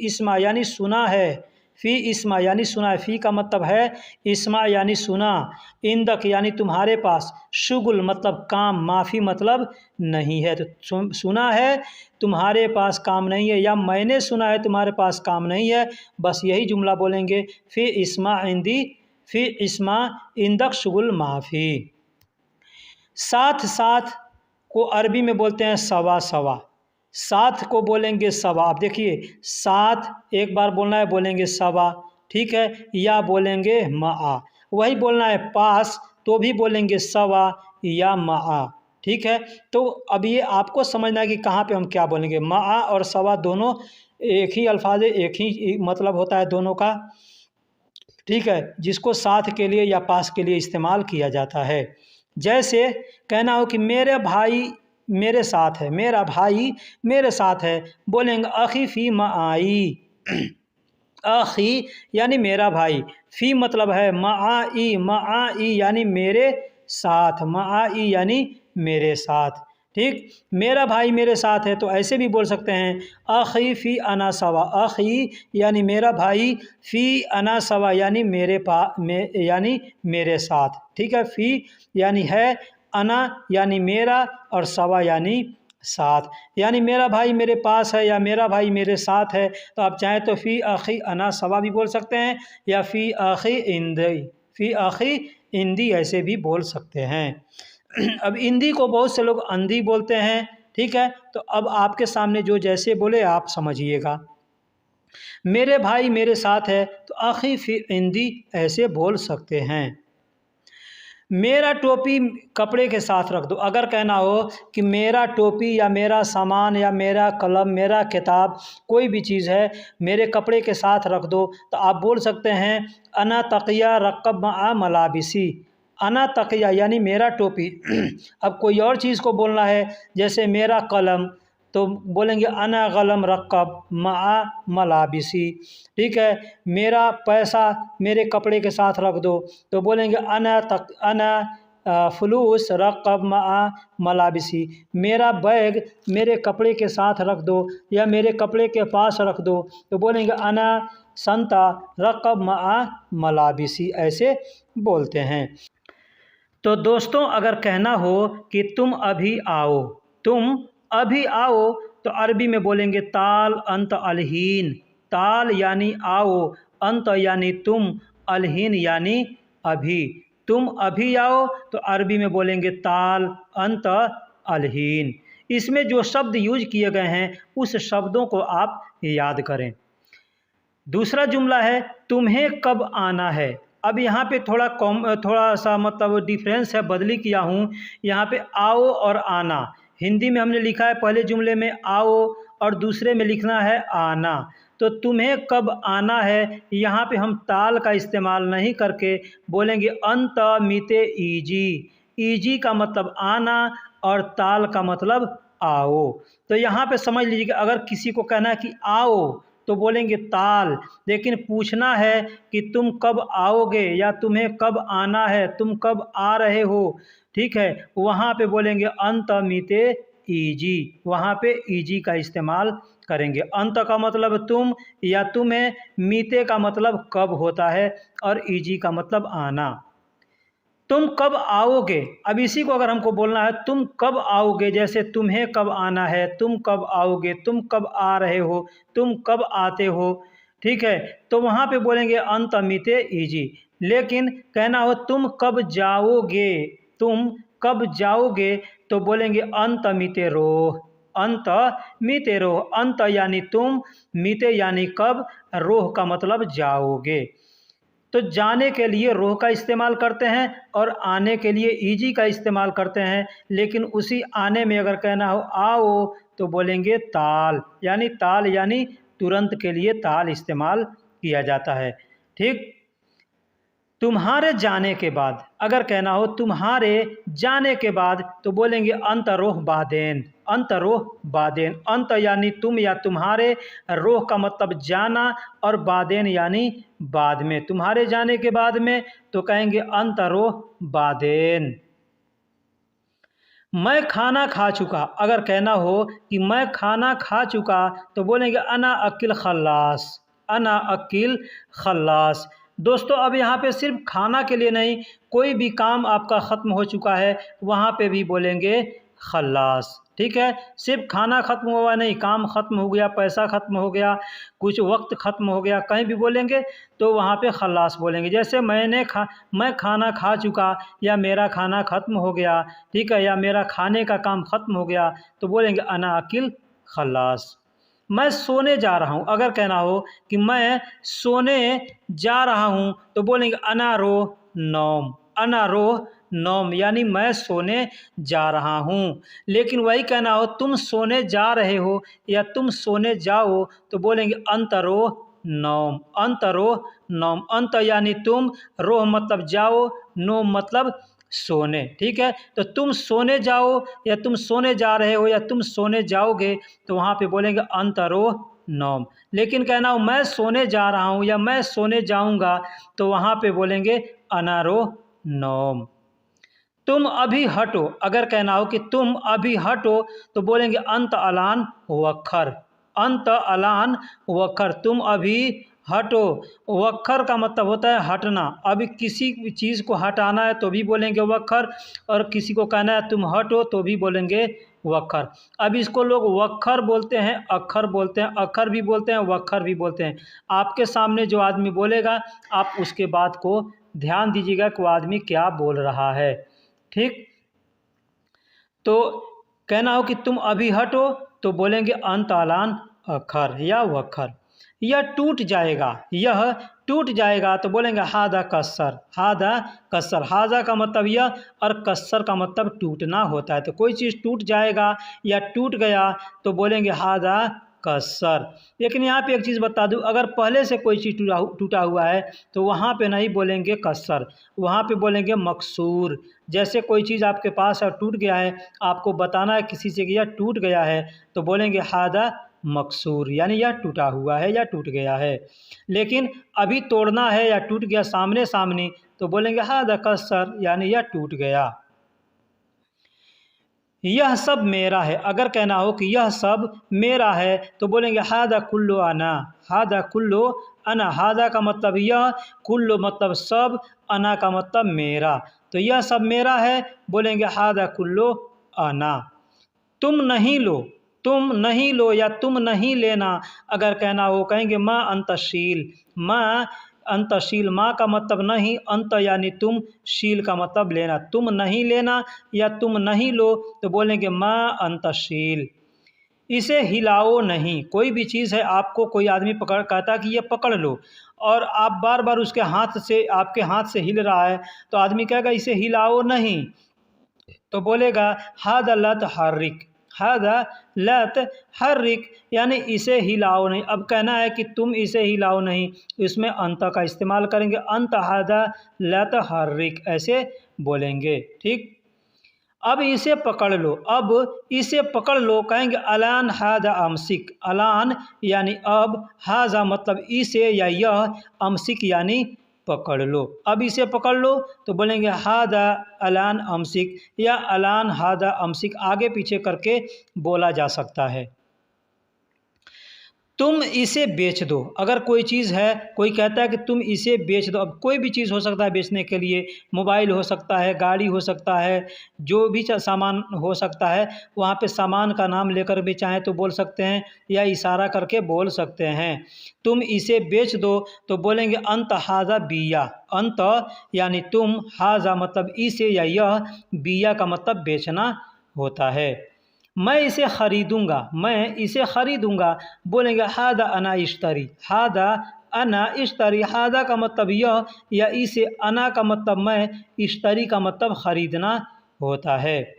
इस्मा यानी सुना है, फ़ी इस्मा यानी सुना है, फ़ी का मतलब है इस्मा यानी सुना, इंदक यानी तुम्हारे पास, शुगुल मतलब काम, माफ़ी मतलब नहीं है, तो सुना है तुम्हारे पास काम नहीं है या मैंने सुना है तुम्हारे पास काम नहीं है, बस यही जुमला बोलेंगे, फ़ी इस्मा इंदी, फ़ी इस्मा इंदक शुगुल माफ़ी। साथ साथ को अरबी में बोलते हैं सवा सवा, साथ को बोलेंगे सवा। आप देखिए साथ एक बार बोलना है बोलेंगे सवा, ठीक है, या बोलेंगे मा, वही बोलना है पास तो भी बोलेंगे सवा या मा, ठीक है। तो अब ये आपको समझना है कि कहाँ पे हम क्या बोलेंगे, मा और सवा दोनों एक ही अल्फाज है, एक ही मतलब होता है दोनों का, ठीक है, जिसको साथ के लिए या पास के लिए इस्तेमाल किया जाता है। जैसे कहना हो कि मेरे भाई मेरे साथ है, मेरा भाई मेरे साथ है, बोलेंगे अखी फ़ी माई, अखी यानी मेरा भाई, फ़ी मतलब है माई, माई यानी मेरे साथ, माई यानी मेरे साथ, ठीक, मेरा भाई मेरे साथ है, तो ऐसे भी बोल सकते हैं अखी फ़ी अना सवा, अखी यानी मेरा भाई, फ़ी अना सवा यानी यानी मेरे साथ, ठीक है, फ़ी यानी है, अना यानी मेरा और सवा यानी साथ, यानी मेरा भाई मेरे पास है या मेरा भाई मेरे साथ है, तो आप चाहें तो फ़ी अखी अना सवा भी बोल सकते हैं या फ़ी अखी इंदी, फ़ी अखी इंदी ऐसे भी बोल सकते हैं। अब इंदी को बहुत से लोग अंधी बोलते हैं, ठीक है, तो अब आपके सामने जो जैसे बोले आप समझिएगा। मेरे भाई मेरे साथ है तो अखी फ़ी इंदी ऐसे बोल सकते हैं। मेरा टोपी कपड़े के साथ रख दो, अगर कहना हो कि मेरा टोपी या मेरा सामान या मेरा कलम मेरा किताब कोई भी चीज़ है मेरे कपड़े के साथ रख दो, तो आप बोल सकते हैं अना तकिया रक़ब मा मलाबिसी, अना तकिया यानी मेरा टोपी। अब कोई और चीज़ को बोलना है, जैसे मेरा कलम, तो बोलेंगे अना गलम रक़ब मा मलाबिसी। ठीक है, मेरा पैसा मेरे कपड़े के साथ रख दो, तो बोलेंगे अना फ़ुलूस रक़ब मा मलाबिसी। मेरा बैग मेरे कपड़े के साथ रख दो या मेरे कपड़े के पास रख दो, तो बोलेंगे अना संता रक़ब मा मलाबिसी, ऐसे बोलते हैं। तो दोस्तों अगर कहना हो कि तुम अभी आओ, तुम अभी आओ, तो अरबी में बोलेंगे ताल अंत अलहीन। ताल यानी आओ, अंत यानी तुम, अलहीन यानी अभी। तुम अभी आओ तो अरबी में बोलेंगे ताल अंत अलहीन। इसमें जो शब्द यूज किए गए हैं उस शब्दों को आप याद करें। दूसरा जुमला है तुम्हें कब आना है। अब यहाँ पे थोड़ा सा मतलब डिफरेंस है, बदली किया हूँ। यहाँ पे आओ और आना, हिंदी में हमने लिखा है पहले जुमले में आओ और दूसरे में लिखना है आना। तो तुम्हें कब आना है, यहाँ पे हम ताल का इस्तेमाल नहीं करके बोलेंगे अंत मीते ईजी। ईजी का मतलब आना और ताल का मतलब आओ। तो यहाँ पे समझ लीजिए कि अगर किसी को कहना है कि आओ तो बोलेंगे ताल, लेकिन पूछना है कि तुम कब आओगे या तुम्हें कब आना है, तुम कब आ रहे हो, ठीक है, वहाँ पे बोलेंगे अंत मीते ईजी। वहाँ पे ईजी का इस्तेमाल करेंगे। अंत का मतलब तुम या तुम्हें, मीते का मतलब कब होता है और ईजी का मतलब आना। तुम कब आओगे, अब इसी को अगर हमको बोलना है तुम कब आओगे, जैसे तुम्हें कब आना है, तुम कब आओगे, तुम कब आ रहे हो, तुम कब आते हो, ठीक है, तो वहाँ पे बोलेंगे अंत मीते ईजी। लेकिन कहना हो तुम कब जाओगे, तुम कब जाओगे, तो बोलेंगे अंत मीते रोह। अंत मीते रोह, अंत यानी तुम, मीते यानी कब, रोह का मतलब जाओगे। तो जाने के लिए रोह का इस्तेमाल करते हैं और आने के लिए ईजी का इस्तेमाल करते हैं। लेकिन उसी आने में अगर कहना हो आओ तो बोलेंगे ताल, यानी तुरंत के लिए ताल इस्तेमाल किया जाता है। ठीक, तुम्हारे जाने के बाद, अगर कहना हो तुम्हारे जाने के बाद तो बोलेंगे अंतरोह बादेन। अंतरोह बादेन, अंत यानी तुम या तुम्हारे, रोह का मतलब जाना और बादेन यानी बाद में। तुम्हारे जाने के बाद में तो कहेंगे अंतरोह बादेन। मैं खाना खा चुका, अगर कहना हो कि मैं खाना खा चुका तो बोलेंगे अना अकिल खल्लास। अना अकिल खल्लास। दोस्तों अब यहाँ पे सिर्फ खाना के लिए नहीं, कोई भी काम आपका ख़त्म हो चुका है वहाँ पे भी बोलेंगे खल्लास। ठीक है, सिर्फ खाना ख़त्म हुआ नहीं, काम ख़त्म हो गया, पैसा ख़त्म हो गया, कुछ वक्त ख़त्म हो गया, कहीं भी बोलेंगे तो वहाँ पे खल्लास बोलेंगे। जैसे मैं खाना खा चुका या मेरा खाना ख़त्म हो गया, ठीक है, या मेरा खाने का काम ख़त्म हो गया तो बोलेंगे अना अकिल खल्लास। मैं सोने जा रहा हूँ, अगर कहना हो कि मैं सोने जा रहा हूँ तो बोलेंगे अना रोह नौम। अना रोह नौम यानी मैं सोने जा रहा हूँ। लेकिन वही कहना हो तुम सोने जा रहे हो या तुम सोने जाओ तो बोलेंगे अंतरोह नौम। अंतरोह नौम, अंत यानी तुम, रोह मतलब जाओ, नौम मतलब सोने। ठीक है, तो तुम सोने जाओ या तुम सोने जा रहे हो या तुम सोने जाओगे तो वहाँ पे बोलेंगे अंतरोह नौम। लेकिन कहना हो मैं सोने जा रहा हूँ या मैं सोने जाऊँगा तो वहाँ पे बोलेंगे अनारोह नौम। तुम अभी हटो, अगर कहना हो कि तुम अभी हटो तो बोलेंगे अंत अलान वक्खर। अंत अलान वक्खर, तुम अभी हटो। वक्खर का मतलब होता है हटना। अभी किसी चीज़ को हटाना है तो भी बोलेंगे वक्खर, और किसी को कहना है तुम हटो तो भी बोलेंगे वक्खर। अब इसको लोग वक्खर बोलते हैं, अक्खर बोलते हैं, अक्खर भी बोलते हैं, वक्खर भी बोलते हैं। आपके सामने जो आदमी बोलेगा आप उसके बात को ध्यान दीजिएगा कि वो आदमी क्या बोल रहा है। ठीक, तो कहना हो कि तुम अभी हटो तो बोलेंगे अंत अलान अखर या वखर। यह टूट जाएगा, यह टूट जाएगा तो बोलेंगे हादा कस्सर। हादा कस्सर, हाजा का मतलब यह और कस्सर का मतलब टूटना होता है। तो कोई चीज़ टूट जाएगा या टूट गया तो बोलेंगे हादा कसर। लेकिन यहाँ पे एक चीज़ बता दूँ, अगर पहले से कोई चीज़ टूटा हुआ है तो वहाँ पे नहीं बोलेंगे कसर, वहाँ पे बोलेंगे मकसूर। जैसे कोई चीज़ आपके पास है टूट गया है, आपको बताना है किसी से कि यह टूट गया है, तो बोलेंगे हादा मकसूर, यानी यह टूटा हुआ है या टूट गया है। लेकिन अभी तोड़ना है या टूट गया सामने सामने, तो बोलेंगे हादा कसर, यानी यह टूट गया। यह सब मेरा है, अगर कहना हो कि यह सब मेरा है तो बोलेंगे हादा कुल्लु अना, हादा कुल्लु अना। हादा का मतलब यह, कुल्लु मतलब सब, अना का मतलब मेरा। तो यह सब मेरा है, बोलेंगे हादा कुल्लु अना। तुम नहीं लो, तुम नहीं लो या तुम नहीं लेना, अगर कहना हो कहेंगे माँ अंतशील। माँ अंतशील, माँ का मतलब नहीं, अंत यानी तुम, शील का मतलब लेना। तुम नहीं लेना या तुम नहीं लो तो बोलेंगे माँ अंतशील। इसे हिलाओ नहीं, कोई भी चीज़ है, आपको कोई आदमी पकड़ कहता कि ये पकड़ लो, और आप बार बार उसके हाथ से, आपके हाथ से हिल रहा है, तो आदमी कहेगा इसे हिलाओ नहीं, तो बोलेगा हादा लत हर्रिक, हादा लत हर्रिक, यानी इसे हिलाओ नहीं। अब कहना है कि तुम इसे हिलाओ नहीं, इसमें अंत का इस्तेमाल करेंगे, अंत हादा लत हर्रिक, ऐसे बोलेंगे। ठीक। अब इसे पकड़ लो, अब इसे पकड़ लो, कहेंगे अलान हादा अमसिक। अलान यानी अब, हाजा मतलब इसे या यह, अमसिक यानी पकड़ लो। अब इसे पकड़ लो तो बोलेंगे हादा अलान अमसिक, या अलान हादा अमसिक, आगे पीछे करके बोला जा सकता है। तुम इसे बेच दो, अगर कोई चीज़ है, कोई कहता है कि तुम इसे बेच दो। अब कोई भी चीज़ हो सकता है बेचने के लिए, मोबाइल हो सकता है, गाड़ी हो सकता है, जो भी सामान हो सकता है, वहाँ पे सामान का नाम लेकर भी चाहे तो बोल सकते हैं या इशारा करके बोल सकते हैं। तुम इसे बेच दो तो बोलेंगे अंत हाजा बिया। अंत यानी तुम, हाजा मतलब इसे या यह, बिया का मतलब बेचना होता है। मैं इसे ख़रीदूँगा, मैं इसे ख़रीदूँगा, बोलेंगे हादा अना इश्तरी। हादा अना इश्तरी, हादा का मतलब यह या इसे, अना का मतलब मैं, इश्तरी का मतलब ख़रीदना होता है।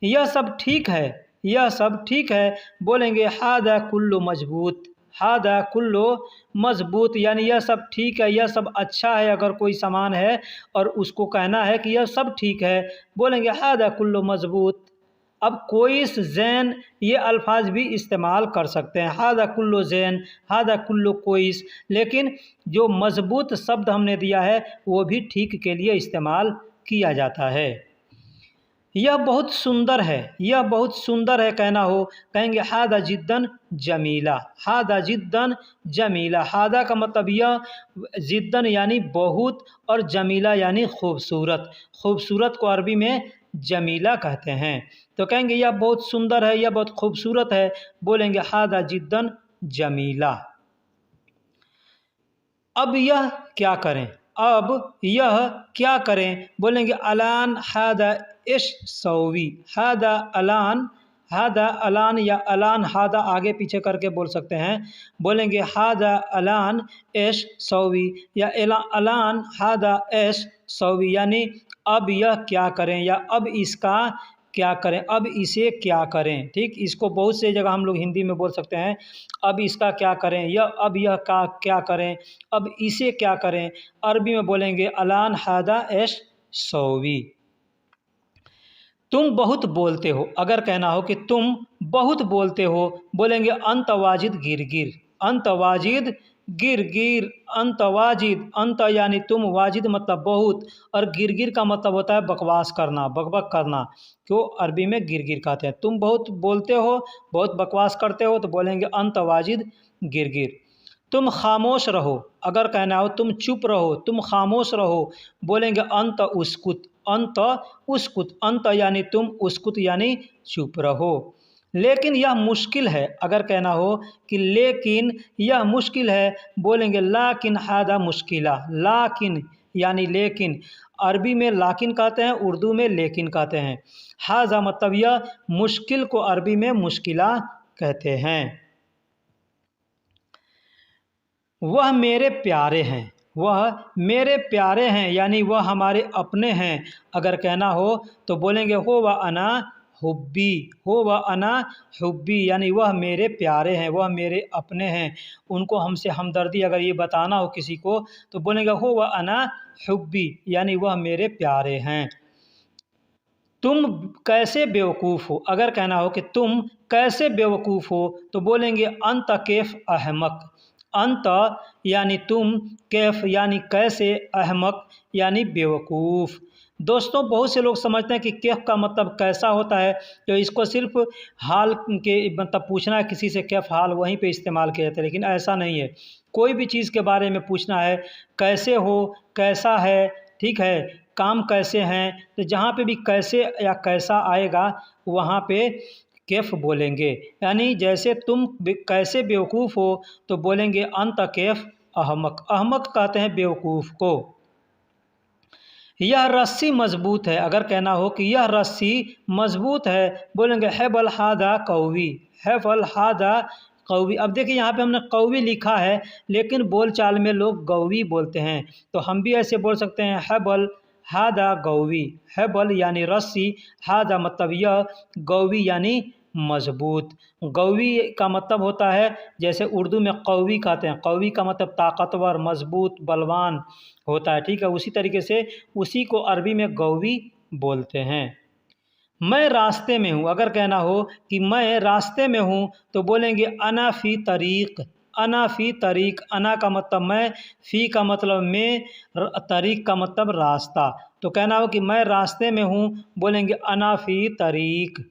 यह सब ठीक है, यह सब ठीक है, बोलेंगे हादा कुल्लु मजबूत। हादा कुल्लु मजबूत, यानी यह सब ठीक है, यह सब अच्छा है। अगर कोई सामान है और उसको कहना है कि यह सब ठीक है, बोलेंगे हादा कुल्लु मजबूत। अब कोइस, जैन, ये अल्फाज भी इस्तेमाल कर सकते हैं, हादा कुल्लो जैन, हादा कुल्लो कोइस। लेकिन जो मजबूत शब्द हमने दिया है वो भी ठीक के लिए इस्तेमाल किया जाता है। यह बहुत सुंदर है, यह बहुत सुंदर है कहना हो, कहेंगे हादा जिद्दन जमीला। हादा जिद्दन जमीला, हादा का मतलब यह, जिद्दन यानी बहुत, और जमीला यानी खूबसूरत। खूबसूरत को अरबी में जमीला कहते हैं। तो कहेंगे यह बहुत सुंदर है, यह बहुत खूबसूरत है, बोलेंगे हादा जिद्दन जमीला। अब यह क्या करें, अब यह क्या करें, बोलेंगे अलान हादा इश सौवी। हादा अलान, हादा अलान या अलान हादा आगे पीछे करके बोल सकते हैं, बोलेंगे हादा अलान इश सौवी, या अलान हादा इश सौवी, यानी अब यह क्या करें या अब इसका क्या करें, अब इसे क्या करें। ठीक, इसको बहुत से जगह हम लोग हिंदी में बोल सकते हैं, अब इसका क्या करें, यह अब यह का क्या करें, अब इसे क्या करें। अरबी में बोलेंगे अलान हादा एश सौवी। तुम बहुत बोलते हो, अगर कहना हो कि तुम बहुत बोलते हो, बोलेंगे अंत वाजिद गिर गिर। अंत वाजिद गिर गिर, अंत वाजिद, अंत यानी तुम, वाजिद मतलब बहुत, और गिर गिर का मतलब होता है बकवास करना, बकबक करना, क्यों अरबी में गिर गिर कहते हैं। तुम बहुत बोलते हो, बहुत बकवास करते हो, तो बोलेंगे अंत वाजिद गिर गिर। तुम खामोश रहो, अगर कहना हो तुम चुप रहो, तुम खामोश रहो, बोलेंगे अंत उस्कुत। अंत उस्कुत, अंत यानी तुम, उस्कुत यानी चुप रहो। लेकिन यह मुश्किल है, अगर कहना हो कि लेकिन यह मुश्किल है, बोलेंगे लाकिन हादा मुश्किला। लाकिन यानी लेकिन, अरबी में लाकिन कहते हैं, उर्दू में लेकिन कहते हैं। हाजा मतलब यह, मुश्किल को अरबी में मुश्किला कहते हैं। वह मेरे प्यारे हैं, वह मेरे प्यारे हैं, यानी वह हमारे अपने हैं। अगर कहना हो तो बोलेंगे हो व अना हुब्बी, हो व अना हुब्बी यानी वह मेरे प्यारे हैं, वह मेरे अपने हैं। उनको हमसे हमदर्दी अगर ये बताना हो किसी को तो बोलेंगे हो व अना हुब्बी यानी वह मेरे प्यारे हैं। तुम कैसे बेवकूफ़ हो, अगर कहना हो कि तुम कैसे बेवकूफ़ हो तो बोलेंगे अंत कैफ अहमक। अंत यानी तुम, कैफ यानी कैसे, अहमक यानी बेवकूफ़। दोस्तों बहुत से लोग समझते हैं कि कैफ का मतलब कैसा होता है, तो इसको सिर्फ हाल के मतलब पूछना है किसी से कैफ हाल, वहीं पे इस्तेमाल किया जाता है, लेकिन ऐसा नहीं है। कोई भी चीज़ के बारे में पूछना है, कैसे हो, कैसा है, ठीक है, काम कैसे हैं, तो जहाँ पे भी कैसे या कैसा आएगा वहाँ पे कैफ बोलेंगे। यानी जैसे तुम कैसे बेवकूफ़ हो तो बोलेंगे अंत कैफ अहमक। अहमक कहते हैं बेवकूफ़ को। यह रस्सी मजबूत है, अगर कहना हो कि यह रस्सी मजबूत है बोलेंगे हैबल हादा कौवी। हैबल हादा कौवी। अब देखिए यहाँ पे हमने कौवी लिखा है लेकिन बोलचाल में लोग गौवी बोलते हैं, तो हम भी ऐसे बोल सकते हैं हैबल हादा गौवी। हैबल यानी रस्सी, हादा मतलब यह, गौवी यानी मजबूत। गौवी का मतलब होता है जैसे उर्दू में कौवी कहते हैं, कौवी का मतलब ताकतवर, मजबूत, बलवान होता है, ठीक है। उसी तरीके से उसी को अरबी में गौवी बोलते हैं। मैं रास्ते में हूँ, अगर कहना हो कि मैं रास्ते में हूँ तो बोलेंगे अना फ़ी तरीक़। अना फ़ी तरीक़, अना का मतलब मैं, फ़ी का मतलब में, तरीक़ का मतलब रास्ता। तो कहना हो कि मैं रास्ते में हूँ बोलेंगे अना फ़ी तरीक़।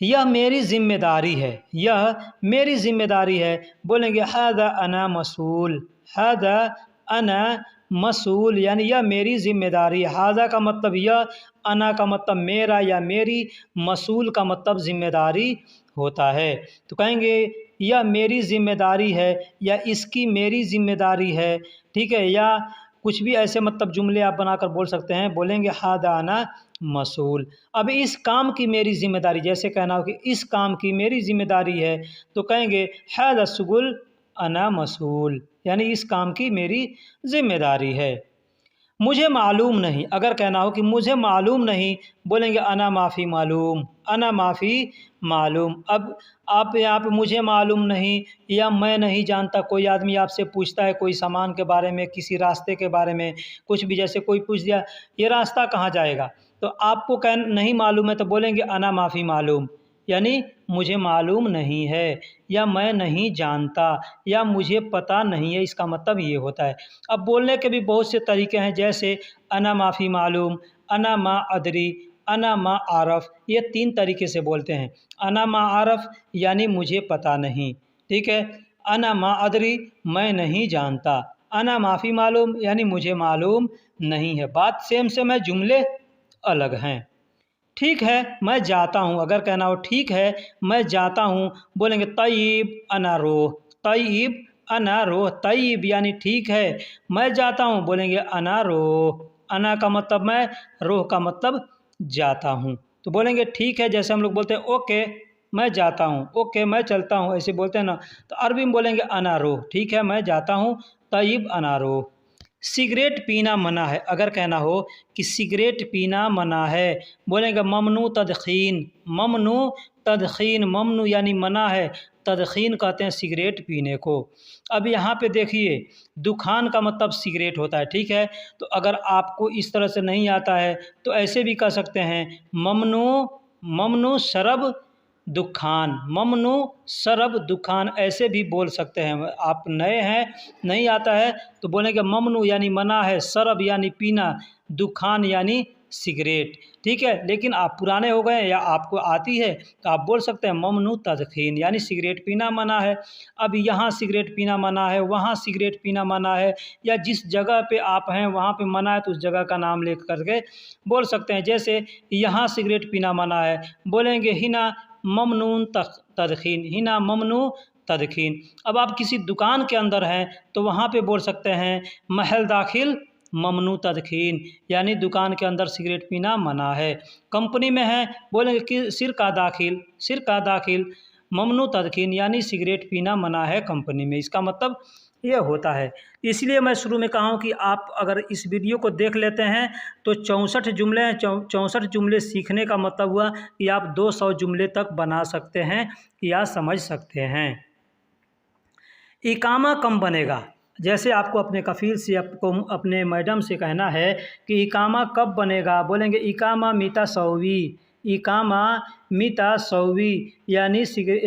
यह मेरी ज़िम्मेदारी है, यह मेरी ज़िम्मेदारी है बोलेंगे हादा अना मसूल। हादा अना मसूल यानी यह मेरी ज़िम्मेदारी है। हादा का मतलब यह, अना का मतलब मेरा या मेरी, मसूल का मतलब ज़िम्मेदारी होता है। तो कहेंगे यह मेरी ज़िम्मेदारी है या इसकी मेरी ज़िम्मेदारी है, ठीक है। या कुछ भी ऐसे मतलब जुमले आप बनाकर बोल सकते हैं, बोलेंगे हादा अना मसूल। अब इस काम की मेरी ज़िम्मेदारी, जैसे कहना हो कि इस काम की मेरी ज़िम्मेदारी है तो कहेंगे हादा शुगुल अना मसूल यानी इस काम की मेरी ज़िम्मेदारी है। मुझे मालूम नहीं, अगर कहना हो कि मुझे मालूम नहीं बोलेंगे अना माफ़ी मालूम। अना माफ़ी मालूम। अब आप यहाँ पे मुझे मालूम नहीं या मैं नहीं जानता, कोई आदमी आपसे पूछता है कोई सामान के बारे में, किसी रास्ते के बारे में, कुछ भी, जैसे कोई पूछ दिया ये रास्ता कहाँ जाएगा तो आपको नहीं मालूम है तो बोलेंगे अना माफ़ी मालूम यानी मुझे मालूम नहीं है या मैं नहीं जानता या मुझे पता नहीं है, इसका मतलब ये होता है। अब बोलने के भी बहुत से तरीके हैं, जैसे अना माफ़ी मालूम, अना मा अदरी, अना मा आरफ, ये 3 तरीके से बोलते हैं। अना मा आरफ यानी मुझे पता नहीं, ठीक है। अना मा अदरी मैं नहीं जानता। अना माफ़ी मालूम यानी मुझे मालूम नहीं है। बात सेम सेम है, जुमले अलग हैं। ठीक है मैं जाता हूँ, अगर कहना हो ठीक है मैं जाता हूँ बोलेंगे तय्यब अना रोह। तय्यब अना रोह, तय्यब यानी ठीक है, मैं जाता हूँ बोलेंगे अना रोह। अना का मतलब मैं, रोह का मतलब जाता हूँ। तो बोलेंगे ठीक है, जैसे हम लोग बोलते हैं ओके मैं जाता हूँ, ओके मैं चलता हूँ, ऐसे बोलते हैं ना। तो अरबी में बोलेंगे अना रोह, ठीक है मैं जाता हूँ, तय्यब अना रोह। सिगरेट पीना मना है, अगर कहना हो कि सिगरेट पीना मना है बोलेंगे ममनू तदखीन। ममनू तदखीन, ममनू यानी मना है, तदखीन कहते हैं सिगरेट पीने को। अब यहाँ पे देखिए दुखान का मतलब सिगरेट होता है, ठीक है। तो अगर आपको इस तरह से नहीं आता है तो ऐसे भी कह सकते हैं ममनू, ममनू शरब दुखान, ममनू शरब दुखान, ऐसे भी बोल सकते हैं। आप नए हैं नहीं आता है तो बोलेंगे ममनू यानी मना है, शरब यानी पीना, दुखान यानी सिगरेट, ठीक है। लेकिन आप पुराने हो गए या आपको आती है तो आप बोल सकते हैं ममनू तदखीन यानी सिगरेट पीना मना है। अब यहाँ सिगरेट पीना मना है, वहाँ सिगरेट पीना मना है, या जिस जगह पे आप हैं वहाँ पे मना है तो उस जगह का नाम ले करके बोल सकते हैं। जैसे यहाँ सिगरेट पीना मना है बोलेंगे हिना ममनून तदखीन, हिना ममनू तदखीन। अब आप किसी दुकान के अंदर हैं तो वहाँ पे बोल सकते हैं महल दाखिल ममनू तदखीन यानी दुकान के अंदर सिगरेट पीना मना है। कंपनी में हैं बोलेंगे कि सिरका दाखिल, सिरका दाखिल ममनू तदखीन यानी सिगरेट पीना मना है कंपनी में। इसका मतलब ये होता है। इसलिए मैं शुरू में कहा हूँ कि आप अगर इस वीडियो को देख लेते हैं तो 64 जुमले हैं। 64 जुमले सीखने का मतलब हुआ कि आप 200 जुमले तक बना सकते हैं या समझ सकते हैं। इकामा कम बनेगा, जैसे आपको अपने कफ़ील से, आपको अपने मैडम से कहना है कि इकामा कब बनेगा, बोलेंगे इकामा मीता सौवी, इकामा मीता सौवी यानी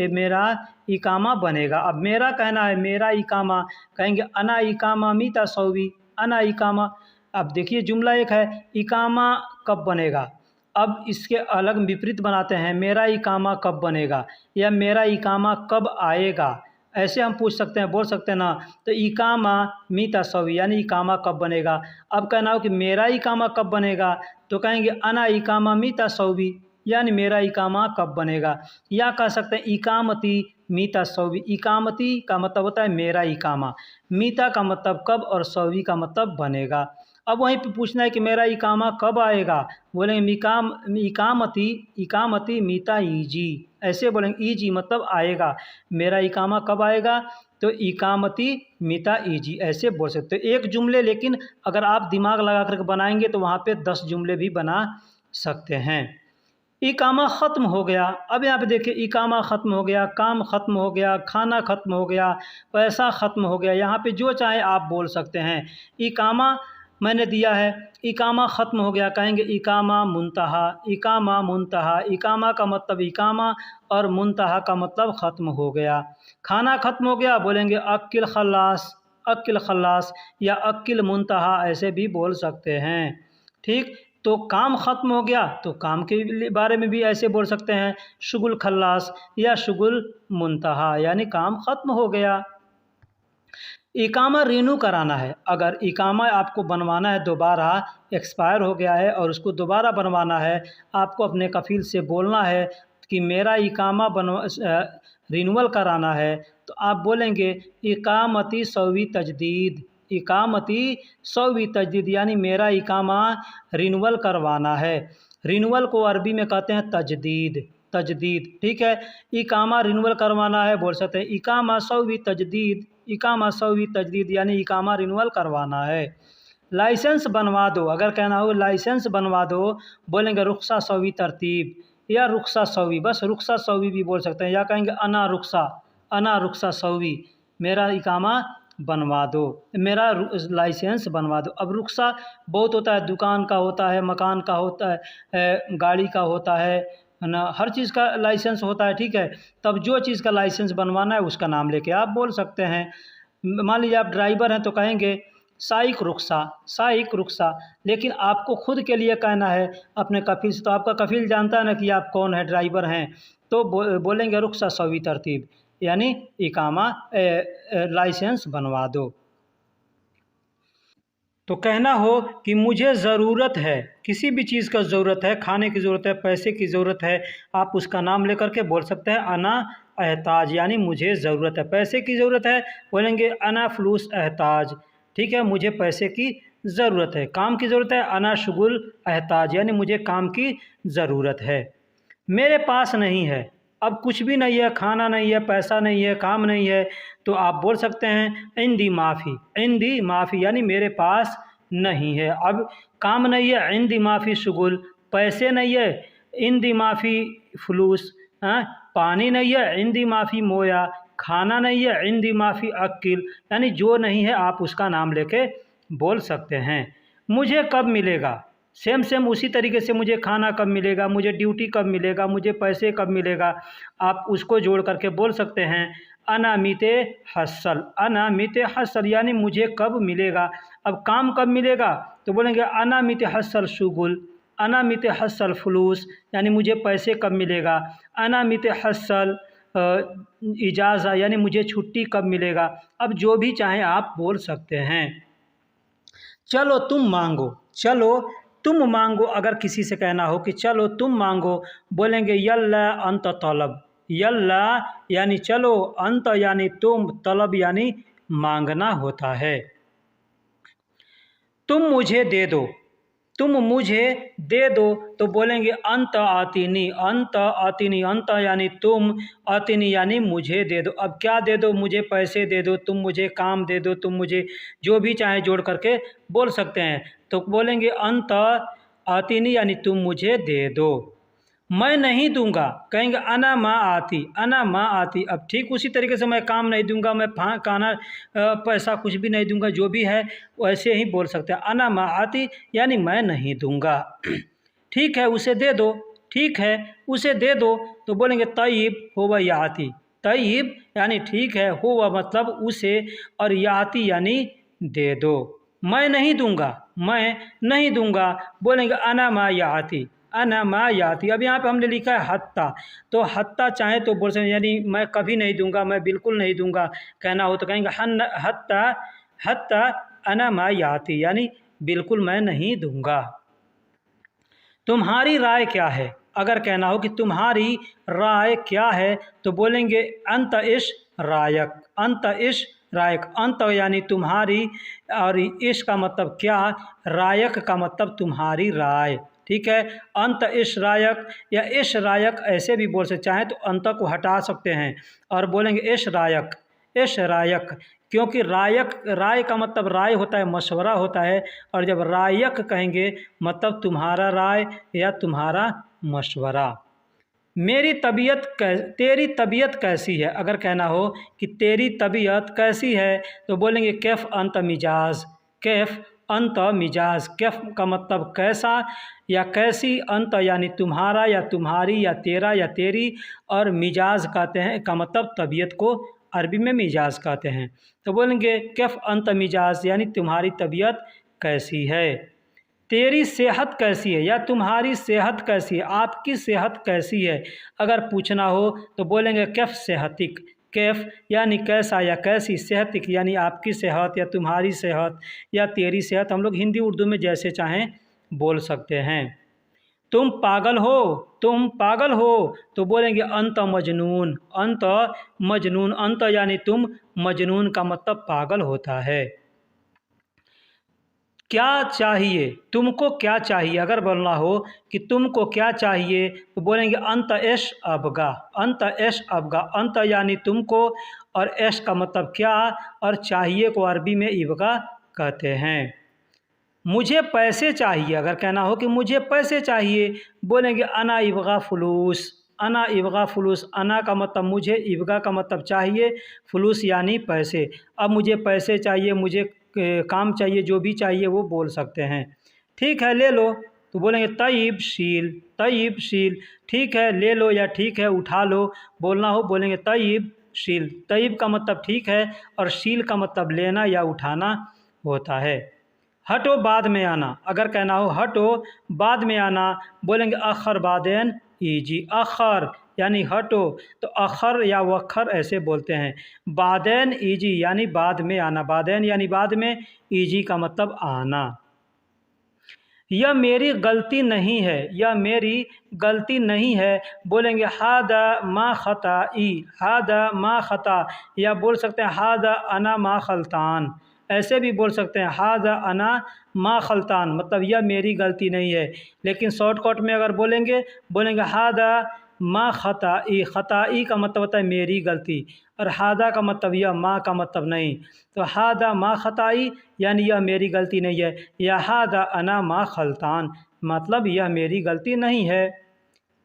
मेरा इकामा बनेगा। अब मेरा कहना है मेरा इकामा, कहेंगे अना इकामा मीता सौवी, अना इकामा। अब देखिए जुमला एक है, इकामा कब बनेगा। अब इसके अलग विपरीत बनाते हैं, मेरा इकामा कब बनेगा या मेरा इकामा कब आएगा, ऐसे हम पूछ सकते हैं, बोल सकते हैं ना। तो इकामा मीता सौवी यानी इकामा कब बनेगा। अब कहना हो कि मेरा इकामा कब बनेगा, तो कहेंगे अना इकामा मीता सौवी यानी मेरा इकामा कब बनेगा। या कह सकते हैं इकामती मीता सौवी, इकामती का मतलब होता है मेरा इकामा, मीता का मतलब कब और सौवी का मतलब बनेगा। अब वहीं पे पूछना है कि मेरा इकामा कब आएगा, बोलेंगे इकामती, इकामती मीता ईजी, ऐसे बोलेंगे ईजी मतलब आएगा, मेरा इकामा कब आएगा, तो इकामती मीता ईजी ऐसे बोल सकते हो एक जुमले। लेकिन अगर आप दिमाग लगा करके बनाएंगे तो वहाँ पे 10 जुमले भी बना सकते हैं। इकामा ख़त्म हो गया। अब यहाँ पे देखिए इकामा ख़त्म हो गया, काम ख़त्म हो गया, खाना ख़त्म हो गया, पैसा ख़त्म हो गया। यहाँ पे जो चाहे आप बोल सकते हैं। इकामा मैंने दिया है, इकामा ख़त्म हो गया, कहेंगे इकामा मुंतहा, इकामा मुंतहा। इकामा का मतलब इकामा और मुंतहा का मतलब ख़त्म हो गया। खाना ख़त्म हो गया, बोलेंगे अक्किल खल्लास, अक्किल खल्लास या अक्किल मुंतहा ऐसे भी बोल सकते हैं। ठीक, तो काम ख़त्म हो गया तो काम के बारे में भी ऐसे बोल सकते हैं, शुगुल खल्लास या शुगुल मुंतहा यानी काम ख़त्म हो गया। इकामा रिन्यू कराना है, अगर इकामा आपको बनवाना है, दोबारा एक्सपायर हो गया है और उसको दोबारा बनवाना है, आपको अपने कफ़ील से बोलना है कि मेरा इकामा रिन्यूअल कराना है, तो आप बोलेंगे इकामती सौवी तजदीद, इकामती सौवी तजदीद यानी मेरा इकामा रिन्यूअल करवाना है। रिन्यूअल को अरबी में कहते हैं तजदीद, तजदीद। ठीक है, इकामा रिन्यूअल करवाना है, बोल सकते हैं इकामा सौवी तजदीद, इकामा सौवी तजदीद यानी इकामा रिन्यूअल करवाना है। लाइसेंस बनवा दो, अगर कहना हो लाइसेंस बनवा दो, बोलेंगे रुख्सा सौवी तरतीब या रुख्सा सौवी, बस रुख्सा सौवी भी बोल सकते हैं। या कहेंगे अना रुख्सा, अना रुख्सा सौवी, मेरा इकामा बनवा दो, मेरा लाइसेंस बनवा दो। अब रुख्सा बहुत होता है, दुकान का होता है, मकान का होता है, गाड़ी का होता है ना, हर चीज़ का लाइसेंस होता है। ठीक है, तब जो चीज़ का लाइसेंस बनवाना है उसका नाम लेके आप बोल सकते हैं। मान लीजिए आप ड्राइवर हैं तो कहेंगे साइक रुख्सा, साइक रुख्सा। लेकिन आपको खुद के लिए कहना है अपने कफ़ील से, तो आपका कफ़ील जानता है ना कि आप कौन है, ड्राइवर हैं, तो बोलेंगे रुख्सा सौवी तरतीब यानी इकामा लाइसेंस बनवा दो। तो कहना हो कि मुझे ज़रूरत है, किसी भी चीज़ का ज़रूरत है, खाने की ज़रूरत है, पैसे की ज़रूरत है, आप उसका नाम लेकर के बोल सकते हैं अना एहताज यानी मुझे ज़रूरत है। पैसे की ज़रूरत है, बोलेंगे अना फ्लूस एहताज, ठीक है, मुझे पैसे की ज़रूरत है। काम की ज़रूरत है, अना शुगुल एहताज यानी मुझे काम की ज़रूरत है। मेरे पास नहीं है, अब कुछ भी नहीं है, खाना नहीं है, पैसा नहीं है, काम नहीं है, तो आप बोल सकते हैं इंदी माफ़ी, इंदी माफ़ी यानी मेरे पास नहीं है। अब काम नहीं है, इंदी माफ़ी शुगुल, पैसे नहीं है, इंदी माफ़ी फलूस, पानी नहीं है, इंदी माफ़ी मोया, खाना नहीं है, इंदी माफ़ी अक्किल यानी जो नहीं है आप उसका नाम लेके बोल सकते हैं। मुझे कब मिलेगा, सेम सेम उसी तरीके से मुझे खाना कब मिलेगा, मुझे ड्यूटी कब मिलेगा, मुझे पैसे कब मिलेगा, आप उसको जोड़ करके बोल सकते हैं अनामिते हसल, अनामिते हसल यानी मुझे कब मिलेगा। अब काम कब मिलेगा तो बोलेंगे अनामिते हसल शुगुल, अनामिते हसल फलूस यानी मुझे पैसे कब मिलेगा, अनामिते हसल इजाज़ा यानी मुझे छुट्टी कब मिलेगा। अब जो भी चाहे आप बोल सकते हैं। चलो तुम मांगो, चलो तुम मांगो, अगर किसी से कहना हो कि चलो तुम मांगो, बोलेंगे यल्ला अंत तलब, यल्ला यानी चलो, अंत यानी तुम, तलब यानी मांगना होता है। तुम मुझे दे दो, तुम मुझे दे दो तो बोलेंगे अंत आतिनी, अंत आतिनी, अंत यानी तुम, आतिनी यानी मुझे दे दो। अब क्या दे दो? मुझे पैसे दे दो, तुम मुझे काम दे दो, तुम मुझे जो भी चाहे जोड़ करके बोल सकते हैं। तो बोलेंगे अंत आतिनी यानी तुम मुझे दे दो। मैं नहीं दूंगा, कहेंगे अना माँ आती, अना माँ आती। अब ठीक उसी तरीके से मैं काम नहीं दूंगा, मैं खाना पैसा कुछ भी नहीं दूंगा, जो भी है वैसे ही बोल सकते हैं। अना माँ आती यानी मैं नहीं दूंगा। ठीक है उसे दे दो, ठीक है उसे दे दो तो बोलेंगे तय्यब हुवा याती, तय्यब यानी ठीक है, हुवा मतलब उसे, और याती यानी दे दो। मैं नहीं दूंगा, मैं नहीं दूंगा, बोलेंगे अना मा याती, अना मा याती। अब यहाँ पे हमने लिखा है हत्ता, तो हत्ता चाहे तो बोल सकते यानी मैं कभी नहीं दूंगा, मैं बिल्कुल नहीं दूंगा कहना हो तो कहेंगे हत्ता, हत्ता अना मा याती यानी बिल्कुल मैं नहीं दूंगा। तुम्हारी राय क्या है? अगर कहना हो कि तुम्हारी राय क्या है तो बोलेंगे अंत इश रायक, अंत इश रायक। अंत यानी तुम्हारी और इश का मतलब क्या, रायक का मतलब तुम्हारी राय। ठीक है, अंत इश रायक या इश रायक ऐसे भी बोल सकते, चाहें तो अंत को हटा सकते हैं और बोलेंगे इश रायक, इश रायक। क्योंकि रायक, राय का मतलब राय होता है, मशवरा होता है, और जब रायक कहेंगे मतलब तुम्हारा राय या तुम्हारा मशवरा। मेरी तबीयत तेरी तबीयत कैसी है? अगर कहना हो कि तेरी तबीयत कैसी है तो बोलेंगे कैफ अंत मिजाज, कैफ अंत मिजाज। कैफ का मतलब कैसा या कैसी, अंत यानी तुम्हारा या तुम्हारी या तेरा या तेरी, और मिजाज कहते हैं का मतलब तबीयत को अरबी में मिजाज कहते हैं। तो बोलेंगे कैफ अंत मिजाज यानी तुम्हारी तबीयत कैसी है। तेरी सेहत कैसी है या तुम्हारी सेहत कैसी है, आपकी सेहत कैसी है अगर पूछना हो तो बोलेंगे कैफ सेहतिक, कैफ यानी कैसा या कैसी, सेहतिक यानी आपकी सेहत या तुम्हारी सेहत या तेरी सेहत, हम लोग हिंदी उर्दू में जैसे चाहें बोल सकते हैं। तुम पागल हो, तुम पागल हो तो बोलेंगे अंत मजनून, अंत मजनून। अंत यानी तुम, मजनून का मतलब पागल होता है। क्या चाहिए, तुमको क्या चाहिए? अगर बोलना हो कि तुमको क्या चाहिए तो बोलेंगे अंत ऐश अबगा, अंत ऐश अबगा। अंत यानी तुमको और ऐश का मतलब क्या, और चाहिए को अरबी में इबगा कहते हैं। मुझे पैसे चाहिए, अगर कहना हो कि मुझे पैसे चाहिए बोलेंगे अना इबगा फुलूस, अना इबगा फुलूस। अना का मतलब मुझे, इबगा का मतलब चाहिए, फुलूस यानी पैसे। अब मुझे पैसे चाहिए, मुझे काम चाहिए, जो भी चाहिए वो बोल सकते हैं। ठीक है ले लो तो बोलेंगे तय्यब शील, तय्यब शील। ठीक है ले लो या ठीक है उठा लो बोलना हो बोलेंगे तय्यब शील। तय्यब का मतलब ठीक है और शील का मतलब लेना या उठाना होता है। हटो बाद में आना, अगर कहना हो हटो बाद में आना बोलेंगे अखर बादेन ईजी। अखर यानी हटो तो अखर या वखर ऐसे बोलते हैं। बादेन ईजी यानी बाद में आना, बादेन यानी बाद में, ईजी का मतलब आना। यह मेरी गलती नहीं है, यह मेरी गलती नहीं है बोलेंगे हादा मा खता ई, हादा मा खता, या बोल सकते हैं हादा अना मा खलतान, ऐसे भी बोल सकते हैं हादा अना मा खलतान, मतलब यह मेरी गलती नहीं है। लेकिन शॉर्टकट में अगर बोलेंगे बोलेंगे हादा मा खताई, खताई का मतलब होता है मेरी गलती, और हादा का मतलब यह, माँ का मतलब नहीं। तो हादा मा खताई यानी यह मेरी गलती नहीं है, या हादा अना मा खलतान मतलब यह मेरी गलती नहीं है।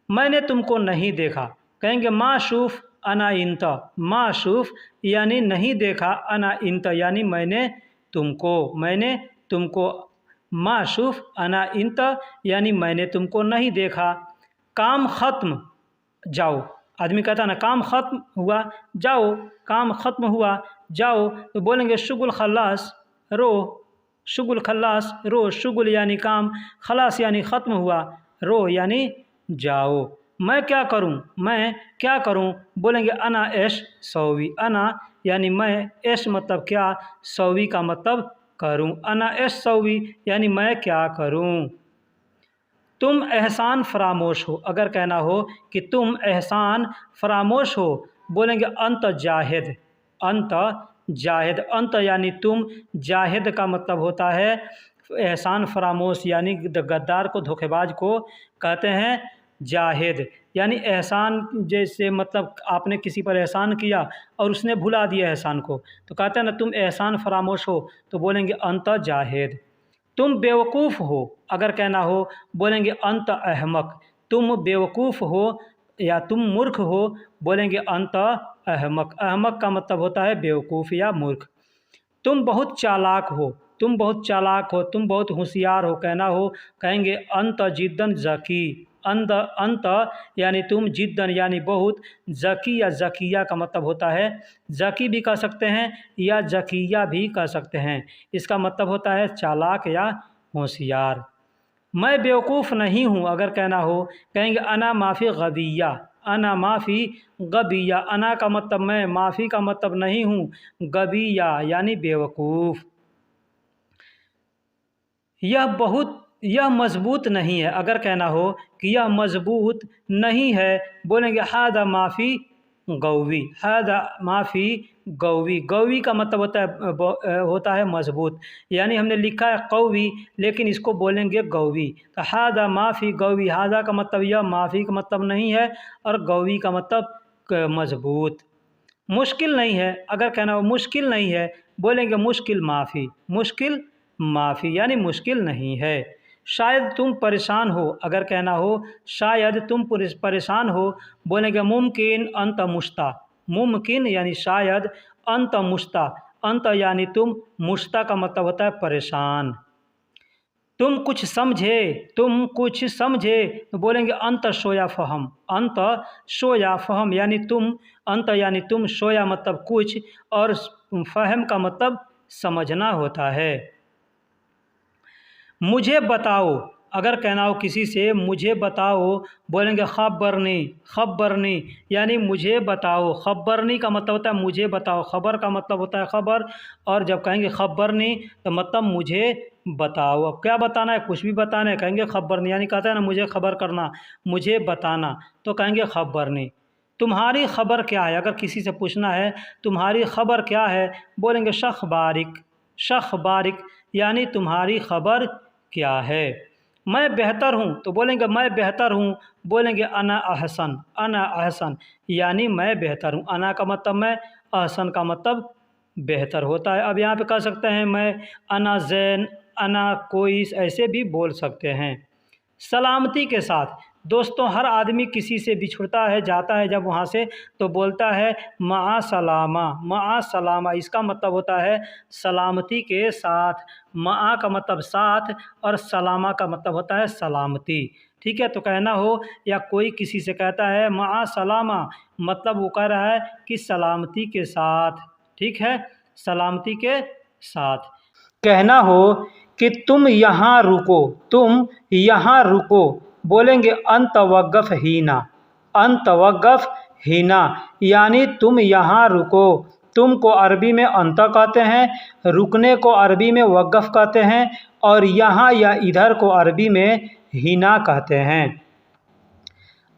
मैंने तुमको नहीं देखा, कहेंगे माशूफ अना इंता, माशूफ यानी नहीं देखा, अना इंता यानी मैंने तुमको, मैंने तुमको। माशूफ अना इंता यानी मैंने तुमको नहीं देखा। काम ख़त्म जाओ, आदमी कहता है ना काम ख़त्म हुआ जाओ, काम ख़त्म हुआ जाओ तो बोलेंगे शुगुल खल्लास रो, शुगुल खल्लास रो। शुगुल यानी काम, खलास यानी ख़त्म हुआ, रो यानी जाओ। मैं क्या करूं, मैं क्या करूं बोलेंगे अना ऐश सौवी। अना यानी मैं, ऐश मतलब क्या, सौवी का मतलब करूं। अना ऐश सौवी यानी मैं क्या करूं। तुम एहसान फरामोश हो, अगर कहना हो कि तुम एहसान फरामोश हो बोलेंगे अंत जाहिद, अंत जाहिद। अंत यानी तुम, जाहिद का मतलब होता है एहसान फरामोश यानी गद्दार को, धोखेबाज को कहते हैं जाहिद। यानी एहसान जैसे मतलब आपने किसी पर एहसान किया और उसने भुला दिया एहसान को, तो कहते हैं ना तुम एहसान फरामोश हो, तो बोलेंगे अंत जाहिद। तुम बेवकूफ़ हो अगर कहना हो, बोलेंगे अंत अहमक। तुम बेवकूफ़ हो या तुम मूर्ख हो, बोलेंगे अंत अहमक। अहमक का मतलब होता है बेवकूफ़ या मूर्ख। तुम बहुत चालाक हो, तुम बहुत चालाक हो, तुम बहुत होशियार हो कहना हो, कहेंगे अंत जिद्दन ज़की। अंत यानी तुम, जिद्दन यानी बहुत, ज़की या ज़किया का मतलब होता है, ज़की भी कह सकते हैं या ज़किया भी कह सकते हैं। इसका मतलब होता है चालाक या होशियार। मैं बेवकूफ़ नहीं हूँ अगर कहना हो, कहेंगे अना माफ़ी गबिया। अना माफ़ी गबिया, अना का मतलब मैं, माफ़ी का मतलब नहीं हूँ, गबिया यानी बेवकूफ़। यह मज़बूत नहीं है अगर कहना हो कि यह मज़बूत नहीं है, बोलेंगे हादा माफ़ी गौवी। हादा माफ़ी गौवी। गौवी का मतलब होता है मज़बूत, यानी हमने लिखा है कौवी लेकिन इसको बोलेंगे गौवी। तो हादा माफ़ी गौवी, हादा का मतलब यह, माफ़ी का मतलब नहीं है, और गौवी का मतलब मज़बूत। मुश्किल नहीं है अगर कहना हो मुश्किल नहीं है, बोलेंगे मुश्किल माफ़ी। मुश्किल माफ़ी यानी मुश्किल नहीं है। शायद तुम परेशान हो अगर कहना हो, शायद तुम परेशान हो, बोलेंगे मुमकिन अंत मुश्ता। मुमकिन यानी शायद, अंत मुश्ता, अंत यानी तुम, मुश्ता का मतलब होता है परेशान। तुम कुछ समझे, तो बोलेंगे अंत शोया फ़हम। अंत शोया फ़हम यानी तुम, अंत यानी तुम, शोया मतलब कुछ, और फ़हम का मतलब समझना होता है। मुझे बताओ अगर कहना हो किसी से, मुझे बताओ, बोलेंगे खबरनी। खबरनी यानी मुझे बताओ। खबरनी का मतलब होता है मुझे बताओ, खबर का मतलब होता है खबर, और जब कहेंगे खबरनी तो मतलब मुझे बताओ। अब क्या बताना है, कुछ भी बताना है, कहेंगे खबरनी। यानी कहते हैं ना मुझे खबर करना, मुझे बताना, तो कहेंगे खबरनी। तुम्हारी खबर क्या है अगर किसी से पूछना है, तुम्हारी खबर क्या है, बोलेंगे शख बारिक। शख बारिक यानी तुम्हारी खबर क्या है। मैं बेहतर हूँ, तो बोलेंगे मैं बेहतर हूँ, बोलेंगे अना अहसन। अना अहसन यानी मैं बेहतर हूँ। अना का मतलब मैं, अहसन का मतलब बेहतर होता है। अब यहाँ पे कह सकते हैं मैं अना जैन, अना कोई, ऐसे भी बोल सकते हैं। सलामती के साथ, दोस्तों हर आदमी किसी से बिछुड़ता है, जाता है जब वहाँ से, तो बोलता है मा सलामा। मा सलामा इसका मतलब होता है सलामती के साथ। मा का मतलब साथ, और सलामा का मतलब होता है सलामती। ठीक है, तो कहना हो या कोई किसी से कहता है मा सलामा, मतलब वो कह रहा है कि सलामती के साथ। ठीक है, सलामती के साथ। कहना हो कि तुम यहाँ रुको, तुम यहाँ रुको, बोलेंगे अंत वक़्फ़ हीना। अंत वक़्फ़ हीना यानी तुम यहाँ रुको। तुम को अरबी में अंत कहते हैं, रुकने को अरबी में वक़्फ़ कहते हैं, और यहाँ या इधर को अरबी में हीना कहते हैं।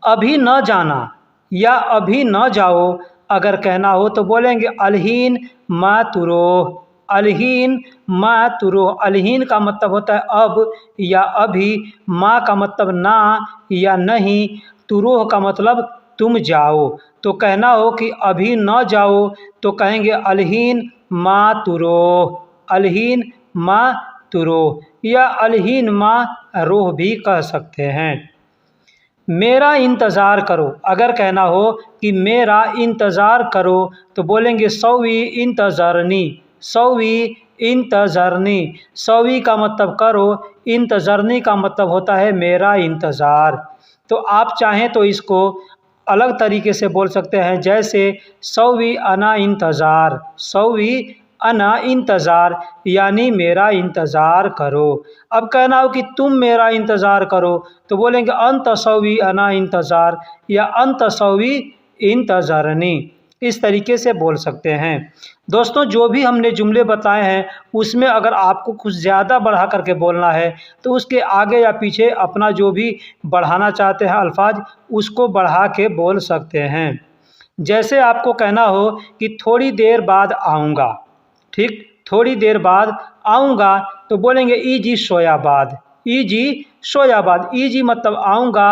अभी न जाना या अभी न जाओ अगर कहना हो, तो बोलेंगे अलहीन मा तुरोह। अलहीन मा तुरोह। अलहीन का मतलब होता है अब या अभी, मा का मतलब ना या नहीं, तुरोह का मतलब तुम जाओ। तो कहना हो कि अभी न जाओ, तो कहेंगे अलहीन मा तुरोह। अलहीन मा तुरोह या अलहीन मा रोह भी कह सकते हैं। मेरा इंतज़ार करो अगर कहना हो कि मेरा इंतज़ार करो, तो बोलेंगे सौवी इंतज़रनी। सौवी इंतज़रनी। सौवी का मतलब करो, इंतज़रनी का मतलब होता है मेरा इंतज़ार। तो आप चाहें तो इसको अलग तरीके से बोल सकते हैं, जैसे सौवी अना इंतज़ार। सौवी अना इंतज़ार यानी मेरा इंतज़ार करो। अब कहना हो कि तुम मेरा इंतज़ार करो, तो बोलेंगे अंत सौवी अना इंतज़ार या अंत सौवी इंतज़रनी। इस तरीके से बोल सकते हैं। दोस्तों जो भी हमने जुमले बताए हैं उसमें अगर आपको कुछ ज़्यादा बढ़ा करके बोलना है, तो उसके आगे या पीछे अपना जो भी बढ़ाना चाहते हैं अल्फाज, उसको बढ़ा के बोल सकते हैं। जैसे आपको कहना हो कि थोड़ी देर बाद आऊँगा। ठीक, थोड़ी देर बाद आऊँगा तो बोलेंगे ईजी सोयाबाद, ईजी सोयाबाद। ईजी मतलब आऊँगा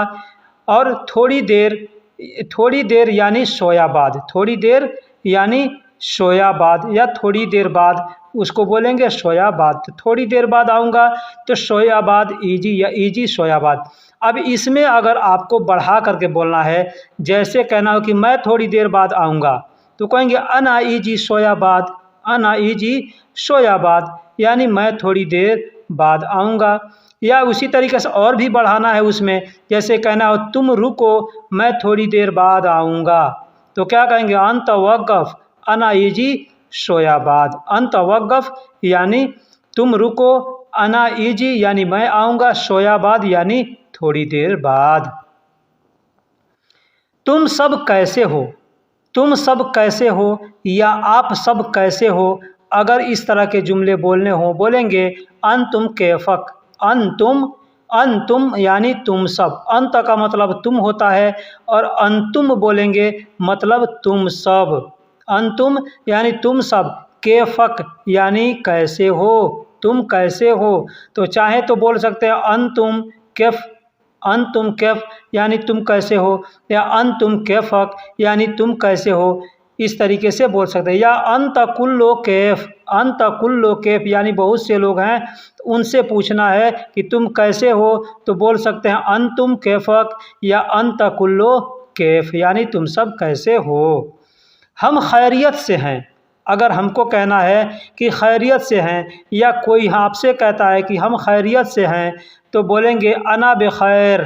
और थोड़ी देर यानी सोयाबाद, थोड़ी देर यानी सोयाबाद या थोड़ी देर बाद उसको बोलेंगे सोयाबाद। तो थोड़ी देर बाद आऊँगा तो सोयाबाद ईजी या ईजी सोयाबाद। अब इसमें अगर आपको बढ़ा करके बोलना है, जैसे कहना हो कि मैं थोड़ी देर बाद आऊँगा तो कहेंगे अना ईजी सोयाबाद, अना ईजी सोयाबाद यानी मैं थोड़ी देर बाद आऊँगा। या उसी तरीके से और भी बढ़ाना है उसमें, जैसे कहना हो तुम रुको मैं थोड़ी देर बाद आऊँगा तो क्या कहेंगे अंत वक़्फ़ अना ईजी सोयाबाद। अंत वक़्फ़ यानी तुम रुको, अना ईजी यानी मैं आऊँगा, सोयाबाद यानी थोड़ी देर बाद। तुम सब कैसे हो, तुम सब कैसे हो या आप सब कैसे हो, अगर इस तरह के जुमले बोलने हो बोलेंगे अंतुम कैफक। अंतुम, अंतुम यानी तुम सब, अंत का मतलब तुम होता है और अंतुम बोलेंगे मतलब तुम सब। अंतुम यानी तुम सब, कैफक यानी कैसे हो, तुम कैसे हो। तो चाहे तो बोल सकते हैं अंतुम कैफ, अंतुम कैफ यानी तुम कैसे हो, या अंतुम कैफक यानी तुम कैसे हो, इस तरीके से बोल सकते हैं। या अंत कुल्लो कैफ, अंत कुल्लो कैफ यानी बहुत से लोग हैं उनसे पूछना है कि तुम कैसे हो तो बोल सकते हैं अंतुम कैफक या अंत कुल्लो कैफ यानी तुम सब कैसे हो। हम खैरियत से हैं, अगर हमको कहना है कि खैरियत से हैं या कोई आपसे कहता है कि हम खैरियत से हैं तो बोलेंगे अना बेखैर,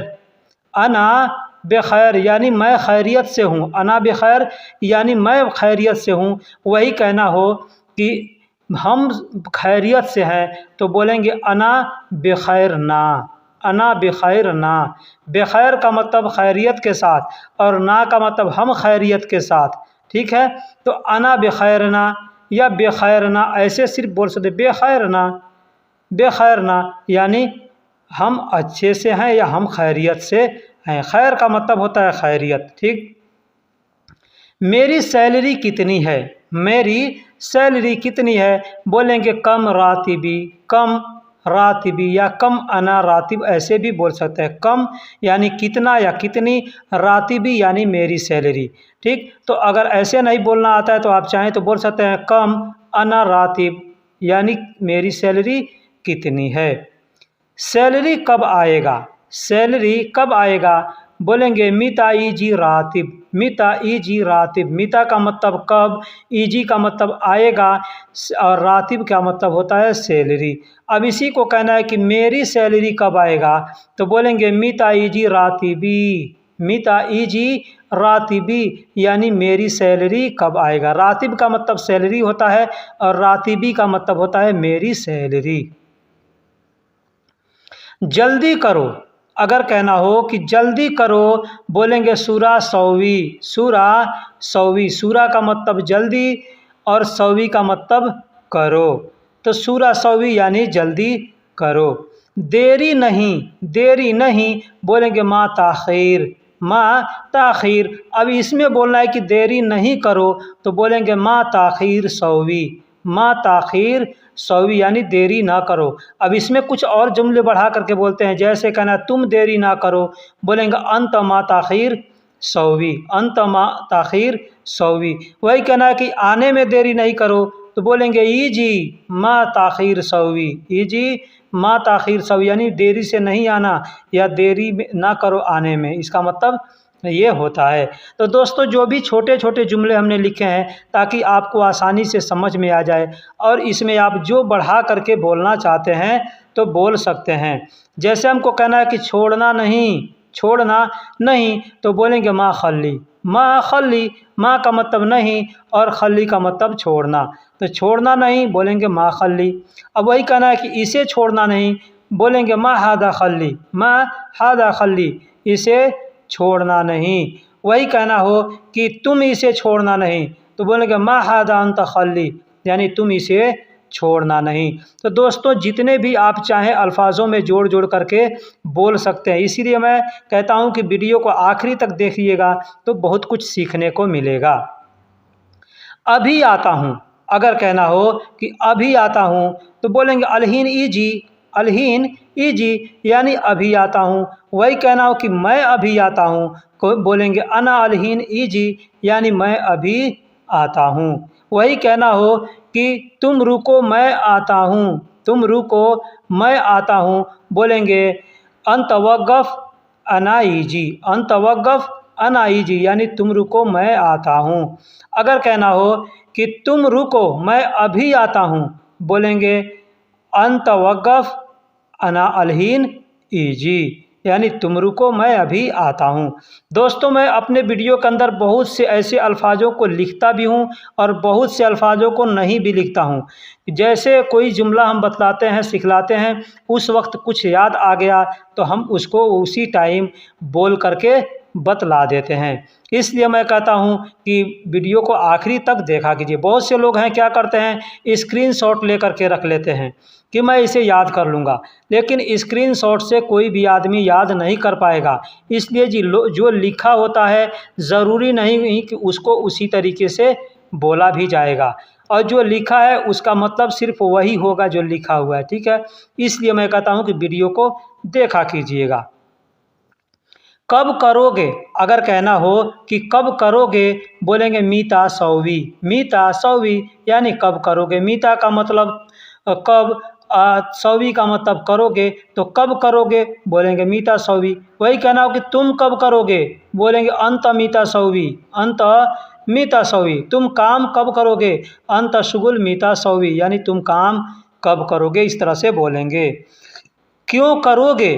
अना बेखैर यानी मैं खैरियत से हूँ, अना बेखैर यानी मैं खैरियत से हूँ। वही कहना हो कि हम खैरियत से हैं तो बोलेंगे अना बेखैर ना, अना बेखैर ना। बेखैर का मतलब खैरियत के साथ और ना का मतलब हम खैरियत के साथ, ठीक है। तो अना बेखैर ना या बेखैर ना ऐसे सिर्फ बोल सकते, बेखैर ना, बेखैर ना यानी हम अच्छे से हैं या हम खैरियत से हैं। खैर का मतलब होता है खैरियत, ठीक। मेरी सैलरी कितनी है, मेरी सैलरी कितनी है बोलेंगे कम रातिबी, कम रातिबी या कम अना रातिब ऐसे भी बोल सकते हैं। कम यानी कितना या कितनी, रातिबी यानी मेरी सैलरी, ठीक। तो अगर ऐसे नहीं बोलना आता है तो आप चाहें तो बोल सकते हैं कम अना रातिब यानी मेरी सैलरी कितनी है। सैलरी कब आएगा, सैलरी कब आएगा बोलेंगे मिता ईजी रातिब, मिता ईजी रातिब। मिता का मतलब कब, ईजी का मतलब आएगा और रातिब का मतलब होता है सैलरी। अब इसी को कहना है कि मेरी सैलरी कब आएगा तो बोलेंगे मिता ईजी रातिबी, मिता ईजी रातिबी यानी मेरी सैलरी कब आएगा। रातिब का मतलब सैलरी होता है और रातिबी का मतलब होता है मेरी सैलरी। जल्दी करो, अगर कहना हो कि जल्दी करो बोलेंगे सूरा सौवी, सूरा सौवी। सूरा का मतलब जल्दी और सौवी का मतलब करो, तो सूरा सौवी यानी जल्दी करो। देरी नहीं, देरी नहीं बोलेंगे मा ताखीर, मा ताखीर। अब इसमें बोलना है कि देरी नहीं करो तो बोलेंगे मा ताखीर सौवी, मा ताखीर सौवी यानी देरी ना करो। अब इसमें कुछ और जुमले बढ़ा करके बोलते हैं, जैसे कहना तुम देरी ना करो बोलेंगे अंत मा ताखीर सौवी, अंत मा ताखीर सौवी। वही कहना है कि आने में देरी नहीं करो तो बोलेंगे ईजी मा ताखीर सौवी, ईजी मा ताखीर सौवी यानी देरी से नहीं आना या देरी ना करो आने में, इसका मतलब ये होता है। तो दोस्तों जो भी छोटे छोटे जुमले हमने लिखे हैं ताकि आपको आसानी से समझ में आ जाए, और इसमें आप जो बढ़ा करके बोलना चाहते हैं तो बोल सकते हैं। जैसे हमको कहना है कि छोड़ना नहीं, छोड़ना नहीं तो बोलेंगे मा खल्ली, मा खल्ली। मा का मतलब नहीं और खल्ली का मतलब छोड़ना, तो छोड़ना नहीं बोलेंगे मा खल्ली। अब वही कहना है कि इसे छोड़ना नहीं बोलेंगे मा हादा खल्ली, मा हादा खल्ली, इसे छोड़ना नहीं। वही कहना हो कि तुम इसे छोड़ना नहीं तो बोलेंगे मा हादा अंत खल्ली यानी तुम इसे छोड़ना नहीं। तो दोस्तों जितने भी आप चाहें अल्फाजों में जोड़ जोड़ करके बोल सकते हैं, इसीलिए मैं कहता हूं कि वीडियो को आखिरी तक देखिएगा तो बहुत कुछ सीखने को मिलेगा। अभी आता हूं, अगर कहना हो कि अभी आता हूँ तो बोलेंगे अलहीन ईजी, अलहीन ईजी यानी अभी आता हूँ। वही कहना हो कि मैं अभी आता हूँ, को बोलेंगे अना अलहीन ईजी यानी मैं अभी आता हूँ। वही कहना हो कि तुम रुको मैं आता हूँ, तुम रुको मैं आता हूँ, बोलेंगे अंतवक़्फ़ अना ईजी, अंतवक़्फ़ अना ईजी यानी तुम रुको मैं आता हूँ। अगर कहना हो कि तुम रुको मैं अभी आता हूँ, बोलेंगे अंतवक़्फ़ अना अलहीन ईजी यानी तुम रुको मैं अभी आता हूँ। दोस्तों, मैं अपने वीडियो के अंदर बहुत से ऐसे अल्फाजों को लिखता भी हूँ और बहुत से अल्फाजों को नहीं भी लिखता हूँ। जैसे कोई जुमला हम बतलाते हैं, सिखलाते हैं, उस वक्त कुछ याद आ गया तो हम उसको उसी टाइम बोल करके बतला देते हैं। इसलिए मैं कहता हूँ कि वीडियो को आखिरी तक देखा कीजिए। बहुत से लोग हैं क्या करते हैं, स्क्रीनशॉट लेकर के रख लेते हैं कि मैं इसे याद कर लूँगा, लेकिन स्क्रीनशॉट से कोई भी आदमी याद नहीं कर पाएगा। इसलिए जो लिखा होता है ज़रूरी नहीं कि उसको उसी तरीके से बोला भी जाएगा, और जो लिखा है उसका मतलब सिर्फ वही होगा जो लिखा हुआ है, ठीक है। इसलिए मैं कहता हूँ कि वीडियो को देखा कीजिएगा। कब करोगे, अगर कहना हो कि कब करोगे, बोलेंगे मीता सौवी, मीता सौवी यानी कब करोगे। मीता का मतलब कब, सौवी का मतलब करोगे, तो कब करोगे बोलेंगे मीता सौवी। वही कहना हो कि तुम कब करोगे, बोलेंगे अंत मीता सौवी, अंत मीता सौवी। तुम काम कब करोगे, अंत शुगुल मीता सौवी यानी तुम काम कब करोगे, इस तरह से बोलेंगे। क्यों करोगे,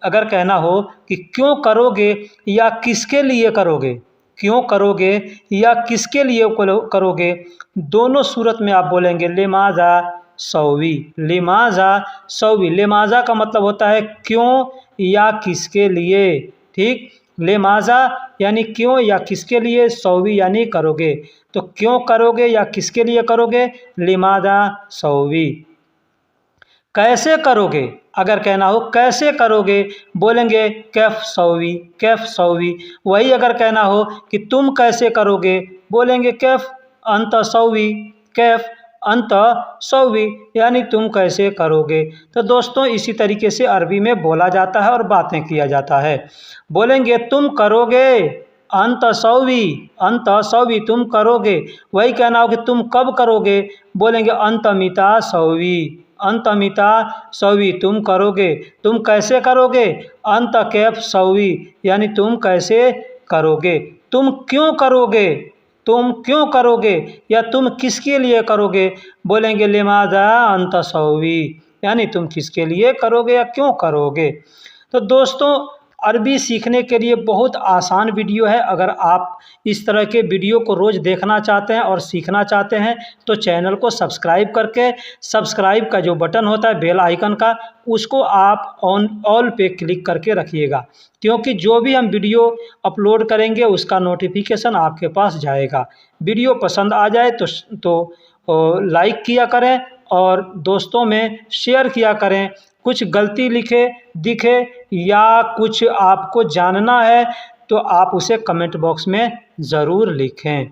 अगर कहना हो कि क्यों करोगे या किसके लिए करोगे, क्यों करोगे या किसके लिए करोगे, दोनों सूरत में आप बोलेंगे लिमाज़ा सौवी, लिमाज़ा सौवी। लिमाज़ा का मतलब होता है क्यों या किसके लिए, ठीक। लिमाज़ा यानी क्यों या किसके लिए, सौवी यानी करोगे। तो क्यों करोगे या किसके लिए करोगे, लिमाज़ा सौवी। कैसे करोगे, अगर कहना हो कैसे करोगे, बोलेंगे कैफ सौवी, कैफ सौवी। वही अगर कहना हो कि तुम कैसे करोगे, बोलेंगे कैफ अंत सौवी, कैफ अंत सौवी यानी तुम कैसे करोगे। तो दोस्तों, इसी तरीके से अरबी में बोला जाता है और बातें किया जाता है। बोलेंगे तुम करोगे अंत सौवी, अंत सौवी तुम करोगे। वही कहना हो कि तुम कब करोगे, बोलेंगे अंत मिता सौवी, अंतमिता सौवी तुम करोगे। तुम कैसे करोगे, अंत कैफ सौवी यानी तुम कैसे करोगे। तुम क्यों करोगे, तुम क्यों करोगे या तुम किसके लिए करोगे, बोलेंगे लिमाज़ा अंत सौवी यानी तुम किसके लिए करोगे या क्यों करोगे। तो दोस्तों, अरबी सीखने के लिए बहुत आसान वीडियो है। अगर आप इस तरह के वीडियो को रोज़ देखना चाहते हैं और सीखना चाहते हैं तो चैनल को सब्सक्राइब करके, सब्सक्राइब का जो बटन होता है बेल आइकन का, उसको आप ऑल पे क्लिक करके रखिएगा, क्योंकि जो भी हम वीडियो अपलोड करेंगे उसका नोटिफिकेशन आपके पास जाएगा। वीडियो पसंद आ जाए तो लाइक किया करें और दोस्तों में शेयर किया करें। कुछ गलती दिखे या कुछ आपको जानना है तो आप उसे कमेंट बॉक्स में ज़रूर लिखें।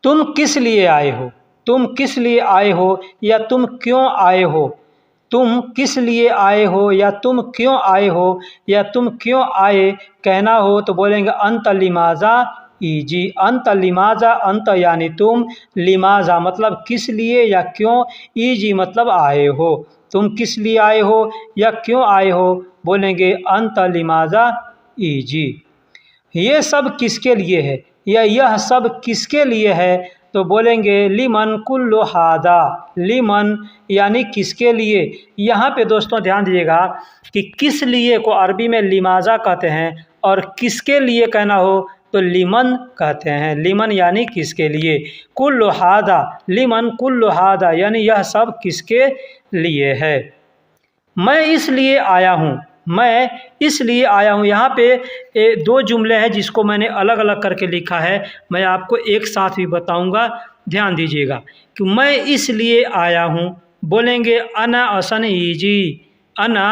तुम किस लिए आए हो, तुम किस लिए आए हो या तुम क्यों आए हो। तुम किस लिए आए हो या तुम क्यों आए हो या तुम क्यों आए कहना हो तो बोलेंगे अंत लिमाज़ा ईजी, अंत लिमाज़ा, अंत यानी तुम, लिमाज़ा मतलब किस लिए या क्यों, ईजी मतलब आए हो। तुम किस लिए आए हो या क्यों आए हो, बोलेंगे अंत लिमाज़ा ईजी। ये सब किसके लिए है या यह सब किसके लिए है, तो बोलेंगे लिमन कुल्लु हादा, लिमन यानी किसके लिए। यहाँ पे दोस्तों ध्यान दीजिएगा कि किस लिए को अरबी में लिमाज़ा कहते हैं और किसके लिए कहना हो तो लिमन कहते हैं। लिमन यानी किसके लिए, कुल्लु हादा, लिमन कुल्लु हादा यानी यह सब किसके लिए है। मैं इसलिए आया हूँ, मैं इसलिए आया हूँ। यहाँ पे दो जुमले हैं जिसको मैंने अलग अलग करके लिखा है, मैं आपको एक साथ भी बताऊँगा, ध्यान दीजिएगा कि मैं इसलिए आया हूँ, बोलेंगे अना असन ईजी, अना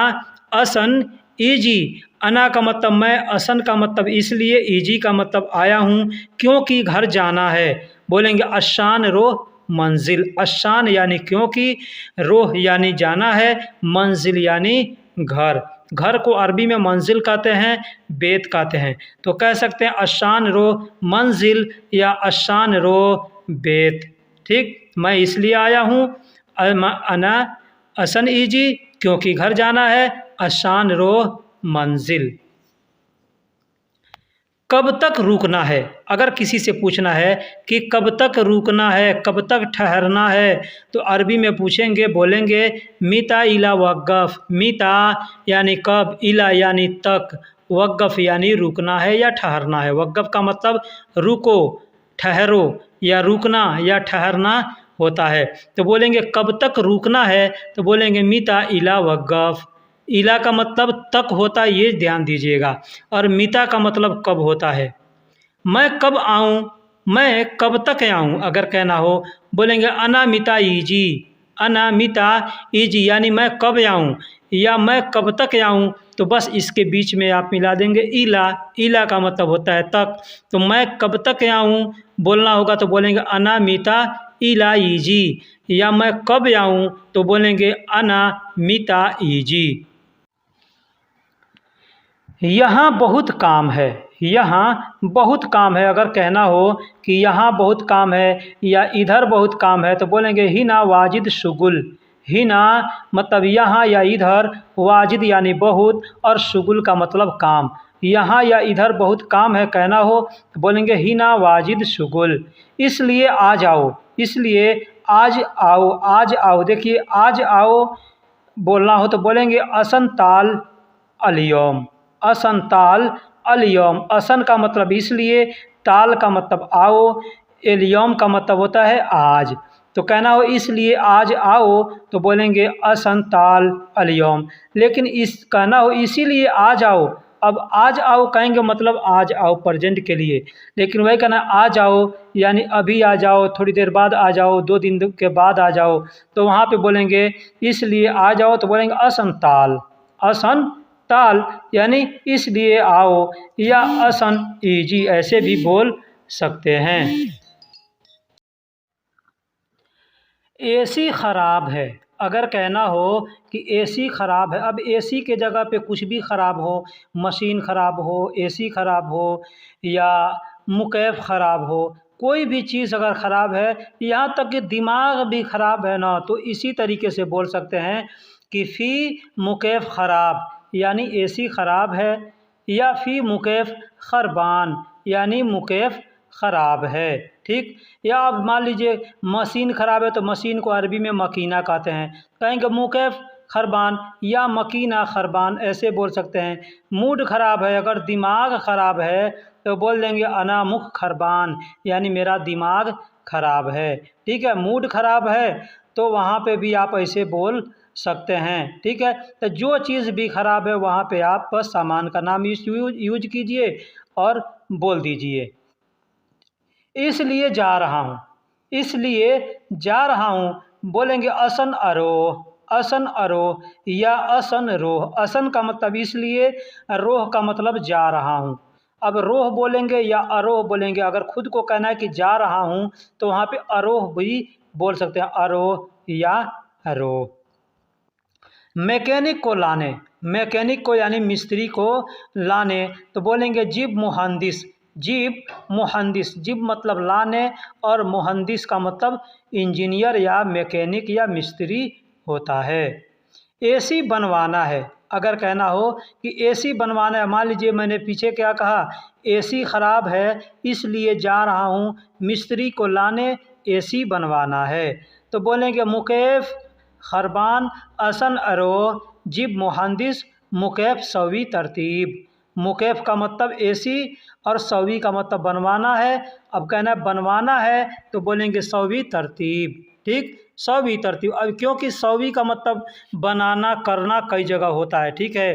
असन ईजी। अना का मतलब मैं, असन का मतलब इसलिए, ईजी का मतलब आया हूँ, क्योंकि घर जाना है। बोलेंगे अशान रोह मंजिल। अशान यानी क्योंकि, रोह यानी जाना है, मंजिल यानी घर। घर को अरबी में मंजिल कहते हैं, बेत कहते हैं। तो कह सकते हैं अशान रोह मंजिल या अशान रोह बेत। ठीक, मैं इसलिए आया हूँ, अना असन ईजी क्योंकि घर जाना है, अशान रोह मंजिल। कब तक रुकना है? अगर किसी से पूछना है कि कब तक रुकना है, कब तक ठहरना है, तो अरबी में पूछेंगे, बोलेंगे मीता इला वक़्फ़। मीता यानी कब, इला यानी तक, वक़्फ़ यानी रुकना है या ठहरना है। वक़्फ़ का मतलब रुको, ठहरो, या रुकना या ठहरना होता है। तो बोलेंगे कब तक रुकना है, तो बोलेंगे मीता इला वक़्फ़। इला का मतलब तक होता है, ये ध्यान दीजिएगा, और मीता का मतलब कब होता है। मैं कब आऊँ, मैं कब तक आऊँ अगर कहना हो, बोलेंगे अना मिता ईजी। अना मिता ईजी यानी मैं कब आऊँ या मैं कब तक आऊँ, तो बस इसके बीच में आप मिला देंगे इला। इला का मतलब होता है तक। तो मैं कब तक आऊँ बोलना होगा तो बोलेंगे अना मिता इला ईजी, या मैं कब आऊँ तो बोलेंगे अना मिता ईजी। यहाँ बहुत काम है, यहाँ बहुत काम है अगर कहना हो कि यहाँ बहुत काम है या इधर बहुत काम है, तो बोलेंगे हिना वाजिद शुगुल। हिना मतलब यहाँ या इधर, वाजिद यानी बहुत, और शुगुल का मतलब काम। यहाँ या इधर बहुत काम है कहना हो तो बोलेंगे हिना वाजिद शुगुल। इसलिए आ जाओ, इसलिए आज आओ। आज आओ, देखिए आज आओ बोलना हो तो बोलेंगे असन ताल अलयौम। असन ताल अलयौम। असन का मतलब इसलिए, ताल का मतलब आओ, एलियौम का मतलब होता है आज। तो कहना हो इसलिए आज आओ तो बोलेंगे असन ताल अलयौम। लेकिन इस कहना हो इसीलिए आ जाओ, अब आज आओ कहेंगे मतलब आज आओ प्रेजेंट के लिए, लेकिन वही कहना आ जाओ यानी अभी आ जाओ, थोड़ी देर बाद आ जाओ, 2 दिन के बाद आ जाओ, तो वहाँ पे बोलेंगे इसलिए आ जाओ तो बोलेंगे असन ताल। असन ताल यानी इसलिए आओ, या असन ईजी ऐसे भी बोल सकते हैं। एसी ख़राब है अगर कहना हो कि एसी ख़राब है, अब एसी के जगह पे कुछ भी ख़राब हो, मशीन ख़राब हो, एसी ख़राब हो, या मुकैफ़ ख़राब हो, कोई भी चीज़ अगर ख़राब है, यहाँ तक कि दिमाग भी ख़राब है ना, तो इसी तरीके से बोल सकते हैं कि फ़ी मुकैफ़ ख़राब यानी एसी ख़राब है, या फ़ी मुकैफ़ ख़रबान यानी मुकैफ़ ख़राब है। ठीक, या अब मान लीजिए मशीन ख़राब है तो मशीन को अरबी में मकीना कहते हैं, कहेंगे मुकैफ़ खरबान या मकीना खरबान ऐसे बोल सकते हैं। मूड ख़राब है, अगर दिमाग ख़राब है तो बोल देंगे अना मुख खरबान यानी मेरा दिमाग ख़राब है। ठीक है, मूड ख़राब है तो वहाँ पे भी आप ऐसे बोल सकते हैं। ठीक है, तो जो चीज़ भी ख़राब है वहाँ पे आप बस सामान का नाम यूज कीजिए और बोल दीजिए। इसलिए जा रहा हूँ, इसलिए जा रहा हूँ, बोलेंगे असन अरोह। असन अरोह या असन रोह। असन का मतलब इसलिए, रोह का मतलब जा रहा हूँ। अब रोह बोलेंगे या अरोह बोलेंगे, अगर खुद को कहना है कि जा रहा हूँ तो वहाँ पे अरोह भी बोल सकते हैं, अरोह या अरोह। मैकेनिक को लाने, मैकेनिक को यानी मिस्त्री को लाने तो बोलेंगे जिब मुहंदिस। जिब मुहंदिस, जिब मतलब लाने और मुहंदिस का मतलब इंजीनियर या मैकेनिक या मिस्त्री होता है। एसी बनवाना है अगर कहना हो कि एसी बनवाना है, मान लीजिए मैंने पीछे क्या कहा, एसी ख़राब है इसलिए जा रहा हूँ मिस्त्री को लाने, एसी बनवाना है, तो बोलेंगे मुकैफ़ खरबान असन अरोह जिब मुहंदिस मुकैफ़ सवी तरतीब। मुकैफ़ का मतलब एसी और सवी का मतलब बनवाना है। अब कहना है बनवाना है तो बोलेंगे सवी तरतीब। ठीक, सवी तरतीब। अब क्योंकि सवी का मतलब बनाना, करना कई जगह होता है। ठीक है,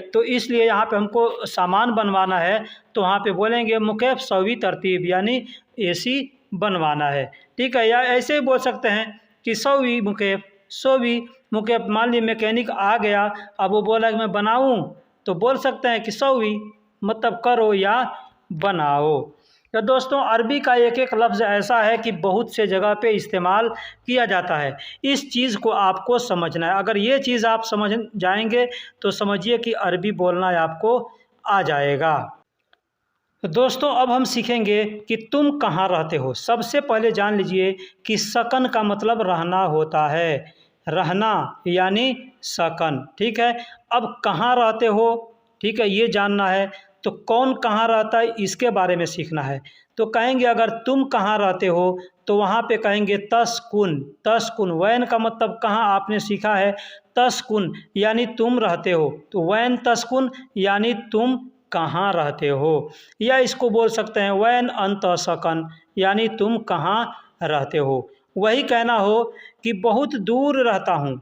तो इसलिए यहाँ पे हमको सामान बनवाना है तो वहाँ पे बोलेंगे मुकैफ़ सवी तरतीब यानी एसी बनवाना है। ठीक है, या ऐसे ही बोल सकते हैं कि सवी मुकैफ़, सवी मुकैफ़। मान लीजिए मैकेनिक आ गया, अब वो बोला कि मैं बनाऊँ, तो बोल सकते हैं कि सवी मतलब करो या बनाओ। तो दोस्तों अरबी का एक एक लफ्ज़ ऐसा है कि बहुत से जगह पे इस्तेमाल किया जाता है। इस चीज़ को आपको समझना है। अगर ये चीज़ आप समझ जाएंगे तो समझिए कि अरबी बोलना आपको आ जाएगा। तो दोस्तों अब हम सीखेंगे कि तुम कहाँ रहते हो। सबसे पहले जान लीजिए कि सकन का मतलब रहना होता है। रहना यानी सकन, ठीक है। अब कहाँ रहते हो, ठीक है, ये जानना है। तो कौन कहाँ रहता है इसके बारे में सीखना है। तो कहेंगे अगर तुम कहाँ रहते हो तो वहाँ पे कहेंगे तस्कुन। तस्कुन वैन का मतलब कहाँ आपने सीखा है, तस्कुन यानी तुम रहते हो। तो वैन तस्कुन यानी तुम कहाँ रहते हो। या इसको बोल सकते हैं वैन अंत सकन यानी तुम कहाँ रहते हो। वही कहना हो कि बहुत दूर रहता हूँ,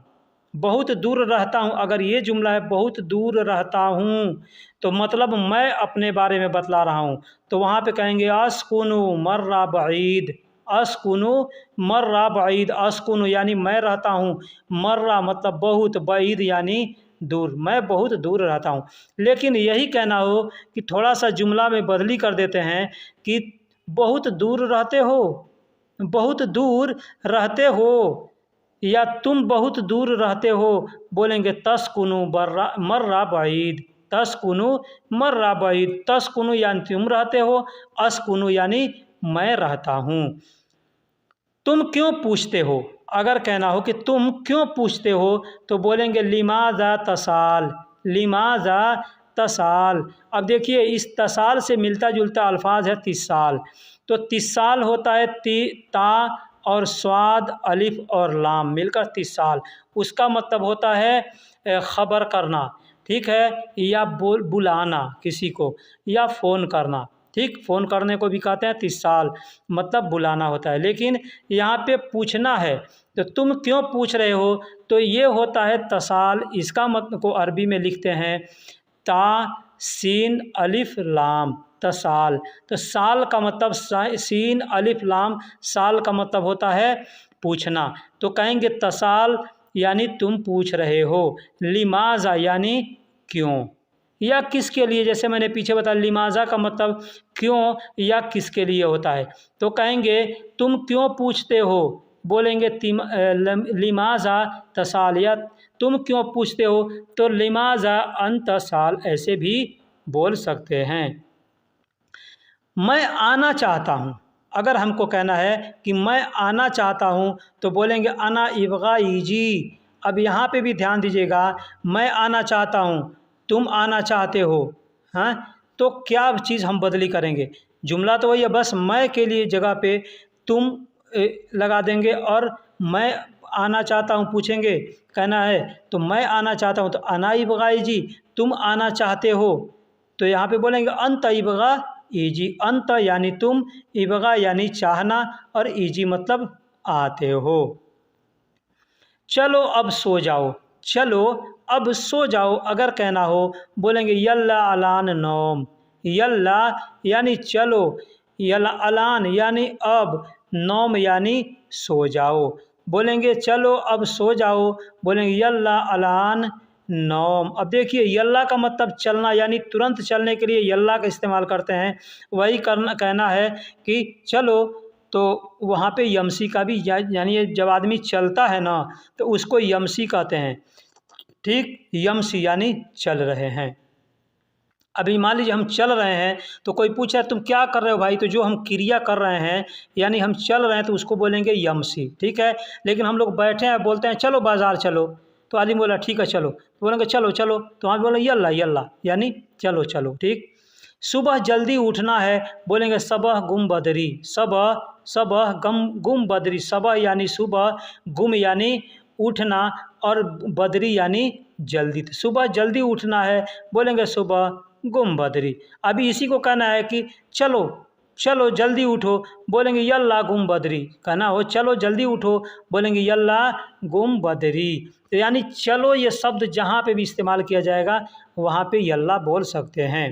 बहुत दूर रहता हूँ। अगर ये जुमला है बहुत दूर रहता हूँ तो मतलब मैं अपने बारे में बतला रहा हूँ। तो वहाँ पे कहेंगे अस्कुनु मर्रा बईद। अस्कुनु मर्रा बईद। अस्कुनु यानी मैं रहता हूँ, मर्रा मतलब बहुत, बईद यानी दूर, मैं बहुत दूर रहता हूँ। लेकिन यही कहना हो कि थोड़ा सा जुमला में बदली कर देते हैं कि बहुत दूर रहते हो, बहुत दूर रहते हो, या तुम बहुत दूर रहते हो। बोलेंगे तस्कुनु मर्रा बईद। तस्कुनु मर्रा बईद। तस्कुनु यानी तुम रहते हो, अस्कुनु यानी मैं रहता हूँ। तुम क्यों पूछते हो। अगर कहना हो कि तुम क्यों पूछते हो तो बोलेंगे लिमाजा तसाल। लिमाजा तसाल। अब देखिए इस तसाल से मिलता जुलता अल्फाज है तिसाल। तो तिसाल होता है ता और स्वाद अलिफ और लाम मिलकर तिसाल। उसका मतलब होता है ख़बर करना, ठीक है, या बुलाना किसी को, या फ़ोन करना। ठीक, फ़ोन करने को भी कहते हैं तिसाल, मतलब बुलाना होता है। लेकिन यहाँ पे पूछना है तो तुम क्यों पूछ रहे हो तो ये होता है तसाल। इसका मतलब को अरबी में लिखते हैं ता सीन अलिफ लाम तसाल। तो साल का मतलब सीन अलिफ लाम, साल का मतलब होता है पूछना। तो कहेंगे तसाल यानी तुम पूछ रहे हो। लिमाजा यानी क्यों या किसके लिए, जैसे मैंने पीछे बताया लिमाजा का मतलब क्यों या किसके लिए होता है। तो कहेंगे तुम क्यों पूछते हो, बोलेंगे लिमाजा तसाल, या तुम क्यों पूछते हो तो लिमाजा अन तसाल ऐसे भी बोल सकते हैं। मैं आना चाहता हूँ। अगर हमको कहना है कि मैं आना चाहता हूँ तो बोलेंगे अना इबगाईजी। अब यहाँ पे भी ध्यान दीजिएगा, मैं आना चाहता हूँ, तुम आना चाहते हो, हाँ, तो क्या चीज़ हम बदली करेंगे। जुमला तो वही है, बस मैं के लिए जगह पे तुम लगा देंगे और मैं आना चाहता हूँ पूछेंगे, कहना है तो मैं आना चाहता हूँ तो अना इबगाईजी। तुम आना चाहते हो तो यहाँ पे बोलेंगे अंत इबगा ईजी। अंत यानी तुम, इबगा यानी चाहना, और ईजी मतलब आते हो। चलो अब सो जाओ। चलो अब सो जाओ अगर कहना हो बोलेंगे यल्ला अलान नौम। यल्ला यानी चलो, यल्ला अलान यानी अब, नौम यानी सो जाओ। बोलेंगे चलो अब सो जाओ, बोलेंगे यल्ला अलान नौम। अब देखिए यल्ला का मतलब चलना, यानी तुरंत चलने के लिए यल्ला का इस्तेमाल करते हैं। वही करना कहना है कि चलो, तो वहाँ पे यमसी का भी यानी जब आदमी चलता है ना तो उसको यमसी कहते हैं। ठीक, यमसी यानी चल रहे हैं। अभी मान लीजिए हम चल रहे हैं तो कोई पूछा तुम क्या कर रहे हो भाई, तो जो हम क्रिया कर रहे हैं यानी हम चल रहे हैं तो उसको बोलेंगे यमसी, ठीक है। लेकिन हम लोग बैठे हैं बोलते हैं चलो बाज़ार चलो, तो आदमी बोला ठीक है चलो, तो बोलेंगे चलो चलो, तो हम बोले यल्ला यल्ला यानी चलो चलो, ठीक। सुबह जल्दी उठना है, बोलेंगे सबह गुम बदरी। सबह, सबह गुम बदरी। सबह यानी सुबह, गुम यानी उठना, और बदरी यानी जल्दी। तो सुबह जल्दी उठना है, बोलेंगे सुबह गुम बदरी। अभी इसी को कहना है कि चलो चलो जल्दी उठो, बोलेंगे यल्ला गुम बदरी। कहना हो चलो जल्दी उठो, बोलेंगे यल्ला गुम बदरी। तो यानी चलो ये शब्द जहाँ पे भी इस्तेमाल किया जाएगा वहाँ पे यल्ला बोल सकते हैं।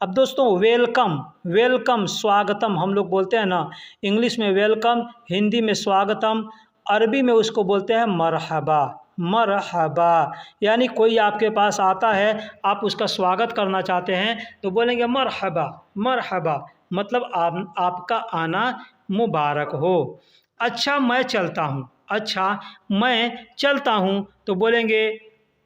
अब दोस्तों वेलकम, वेलकम स्वागतम हम लोग बोलते हैं ना, इंग्लिश में वेलकम, हिंदी में स्वागतम, अरबी में उसको बोलते हैं मरहबा। मरहबा यानी कोई आपके पास आता है, आप उसका स्वागत करना चाहते हैं तो बोलेंगे मरहबा। मरहबा मतलब आपका आना मुबारक हो। अच्छा मैं चलता हूँ, अच्छा मैं चलता हूँ तो बोलेंगे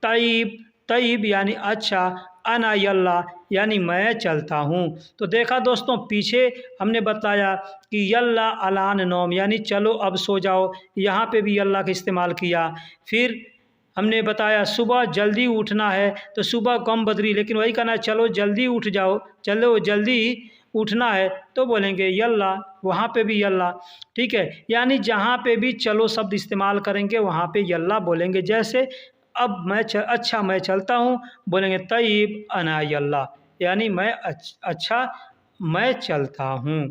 तय्यब, तय्यब यानी अच्छा, अना यल्ला यानी मैं चलता हूँ। तो देखा दोस्तों, पीछे हमने बताया कि यल्ला अलान नौम यानी चलो अब सो जाओ, यहाँ पे भी यल्ला का इस्तेमाल किया। फिर हमने बताया सुबह जल्दी उठना है तो सुबह गम बदरी, लेकिन वही कहना है चलो जल्दी उठ जाओ, चलो जल्दी उठना है तो बोलेंगे यल्ला, वहाँ पे भी यल्ला। ठीक है, यानी जहाँ पे भी चलो शब्द इस्तेमाल करेंगे वहाँ पे यल्ला बोलेंगे। जैसे अब अच्छा मैं चलता हूँ, बोलेंगे तय्यब अना यल्ला यानी मैं अच्छा मैं चलता हूँ।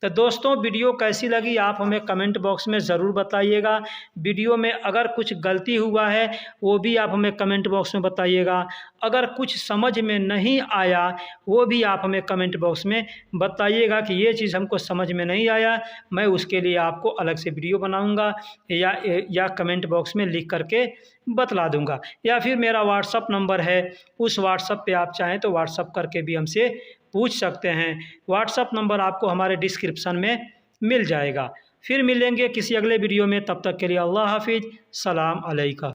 तो दोस्तों, वीडियो कैसी लगी आप हमें कमेंट बॉक्स में ज़रूर बताइएगा। वीडियो में अगर कुछ गलती हुआ है वो भी आप हमें कमेंट बॉक्स में बताइएगा। अगर कुछ समझ में नहीं आया वो भी आप हमें कमेंट बॉक्स में बताइएगा कि ये चीज़ हमको समझ में नहीं आया, मैं उसके लिए आपको अलग से वीडियो बनाऊँगा या कमेंट बॉक्स में लिख करके बतला दूँगा। या फिर मेरा व्हाट्सअप नंबर है, उस व्हाट्सअप पे आप चाहें तो व्हाट्सअप करके भी हमसे पूछ सकते हैं। व्हाट्सअप नंबर आपको हमारे डिस्क्रिप्शन में मिल जाएगा। फिर मिलेंगे किसी अगले वीडियो में, तब तक के लिए अल्लाह हाफिज़, सलाम अलैकुम।